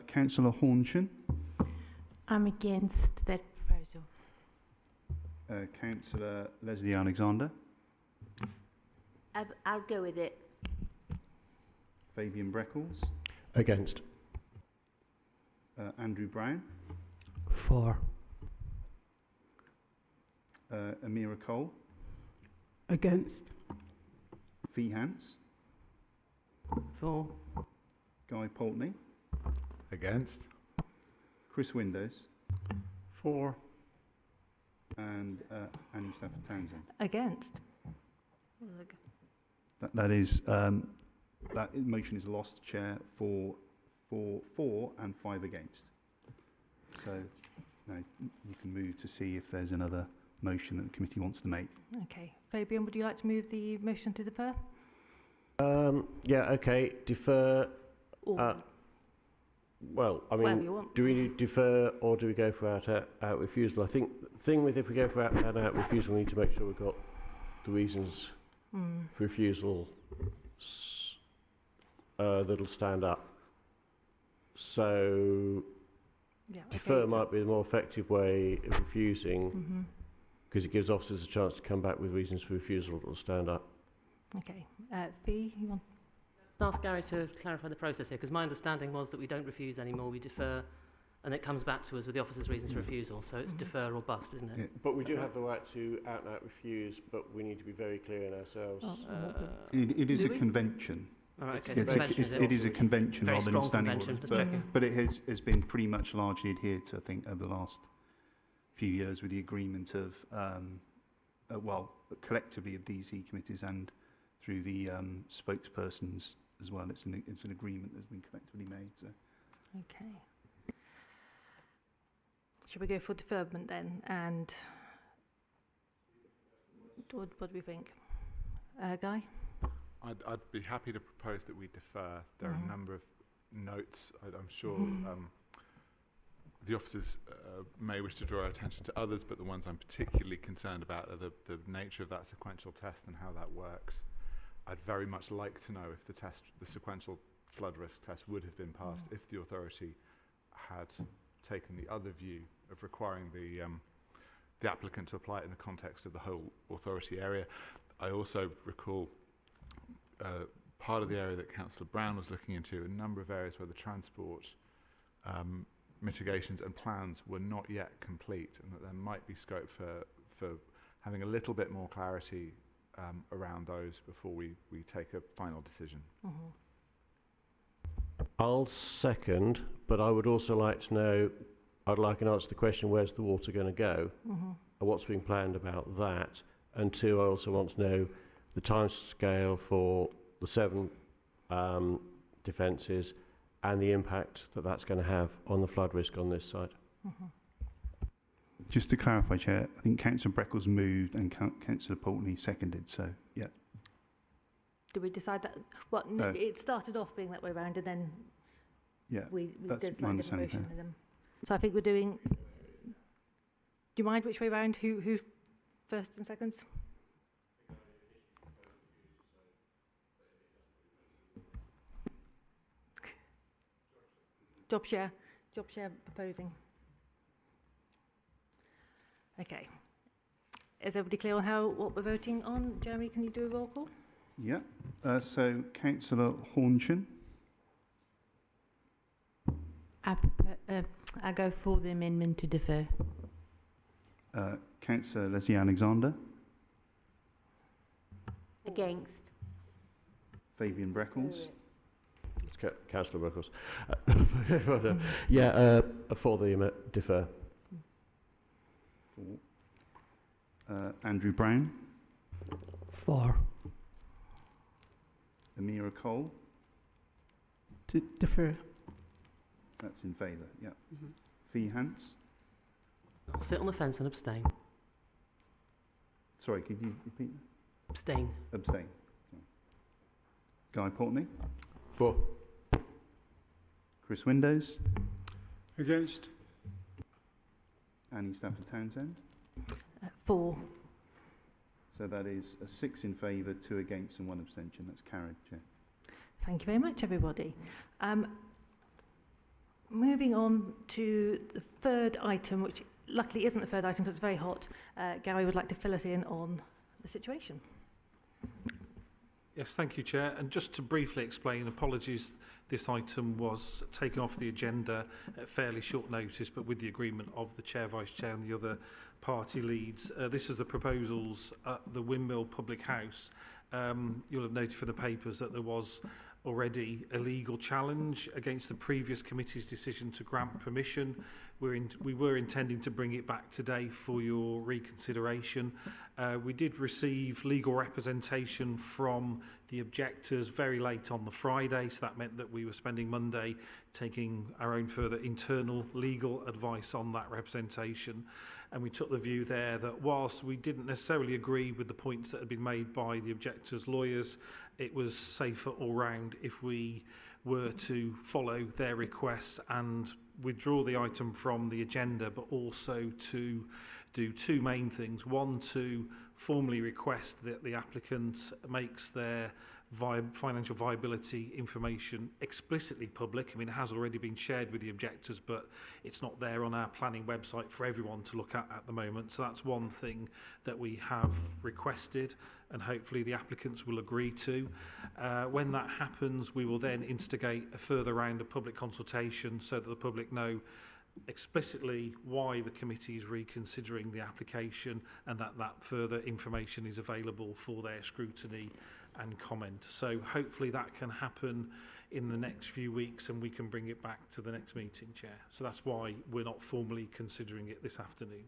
Councillor Hornshan. I'm against that proposal. Councillor Leslie Alexander. I'll go with it. Fabian Breckles. Against. Andrew Brown. For. Amira Cole. Against. Fee Hance. For. Guy Poultney. Against. Chris Windows. For. And Annie Stafford Townsend. Against. That motion is lost, Chair, for 4 and 5 against. So now you can move to see if there's another motion that the committee wants to make. Okay. Fabian, would you like to move the motion to defer? Yeah, okay, defer. Well, I Whatever mean, you want. do we defer or do we go for out refusal? I think the thing with if we go for out refusal, we need to make sure we've got the reasons for refusal that'll stand up. So Yeah, defer okay. might be the more effective way of refusing because it gives officers a chance to come back with reasons for refusal that'll stand up. Okay. Fee, you want? Let's ask Gary to clarify the process here, because my understanding was that we don't refuse anymore, we defer, and it comes back to us with the officer's reasons for refusal. So it's defer or bust, isn't it? Yeah. But we do have the right to out and out refuse, but we need to be very clear in ourselves. It is do a we? convention. All right, okay, It's so convention, is it? it is a convention Very rather than a strong standing convention, order. just checking. But it has been pretty much largely adhered to, I think, over the last few years with the agreement of, collectively of DC committees and through the spokespersons as well. It's an agreement that's been collectively made. So. Okay. Should we go for deferment then? And what do we think? Guy? I'd be happy to propose that we defer. There are a number of notes. I'm sure the officers may wish to draw our attention to others, but the ones I'm particularly concerned about are the nature of that sequential test and how that works. I'd very much like to know if the sequential flood risk test would have been passed if the authority had taken the other view of requiring the applicant to apply it in the context of the whole authority area. I also recall part of the area that Councillor Brown was looking into, a number of areas where the transport mitigations and plans were not yet complete, and that there might be scope for having a little bit more clarity around those before we take a final decision. I'll second, but I would also like to know, I'd like an answer to the question, where's the water going to go? And what's being planned about that? And two, I also want to know the time scale for the 7 defences and the impact that that's going to have on the flood risk on this site. Just to clarify, Chair, I think Councillor Breckles moved and Councillor Pulteney seconded. So, yeah. Did we decide that? Well, no, it started off being that way round, and then we that's did my like understanding. deliberation with them. So I think we're doing. Do you mind which way round? Who first and seconds? Job share proposing. Okay. Is everybody clear on what we're voting on? Jeremy, can you do a roll call? Yeah. So, Councillor Hornshan. I go for the amendment to defer. Councillor Leslie Alexander. Against. Fabian Breckles. It's Councillor Breckles. For the defer. Andrew Brown. For. Amira Cole. To defer. That's in favour, yeah. Fee Hance. I'll sit on the fence and abstain. Sorry, could you repeat? Abstain. Abstain. Sorry. Guy Portney. For. Chris Windows. Against. Annie Stafford Townsend. 4. So that is a 6 in favour, 2 against and 1 abstention. That's carried, Chair. Thank you very much, everybody. Moving on to the third item, which luckily isn't the third item because it's very hot. Gary would like to fill us in on the situation. Yes, thank you, Chair. And just to briefly explain, apologies, this item was taken off the agenda at fairly short notice, but with the agreement of the Chair, Vice Chair and the other party leads. This is the proposals at the Windmill Public House. You'll have noted from the papers that there was already a legal challenge against the previous committee's decision to grant permission. We were intending to bring it back today for your reconsideration. We did receive legal representation from the objectors very late on the Friday, so that meant that we were spending Monday taking our own further internal legal advice on that representation. And we took the view there that whilst we didn't necessarily agree with the points that had been made by the objectors' lawyers, it was safer all round if we were to follow their requests and withdraw the item from the agenda, but also to do two main things. One, to formally request that the applicant makes their financial viability information explicitly public. I mean, it has already been shared with the objectors, but it's not there on our planning website for everyone to look at the moment. So that's one thing that we have requested, and hopefully the applicants will agree to. When that happens, we will then instigate a further round of public consultation so that the public know explicitly why the committee is reconsidering the application, and that further information is available for their scrutiny and comment. So hopefully that can happen in the next few weeks, and we can bring it back to the next meeting, Chair. So that's why we're not formally considering it this afternoon.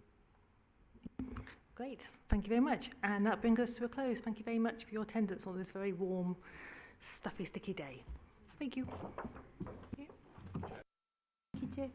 Great, thank you very much. And that brings us to a close. Thank you very much for your attendance on this very warm, stuffy, sticky day. Thank you. Thank you, Chair.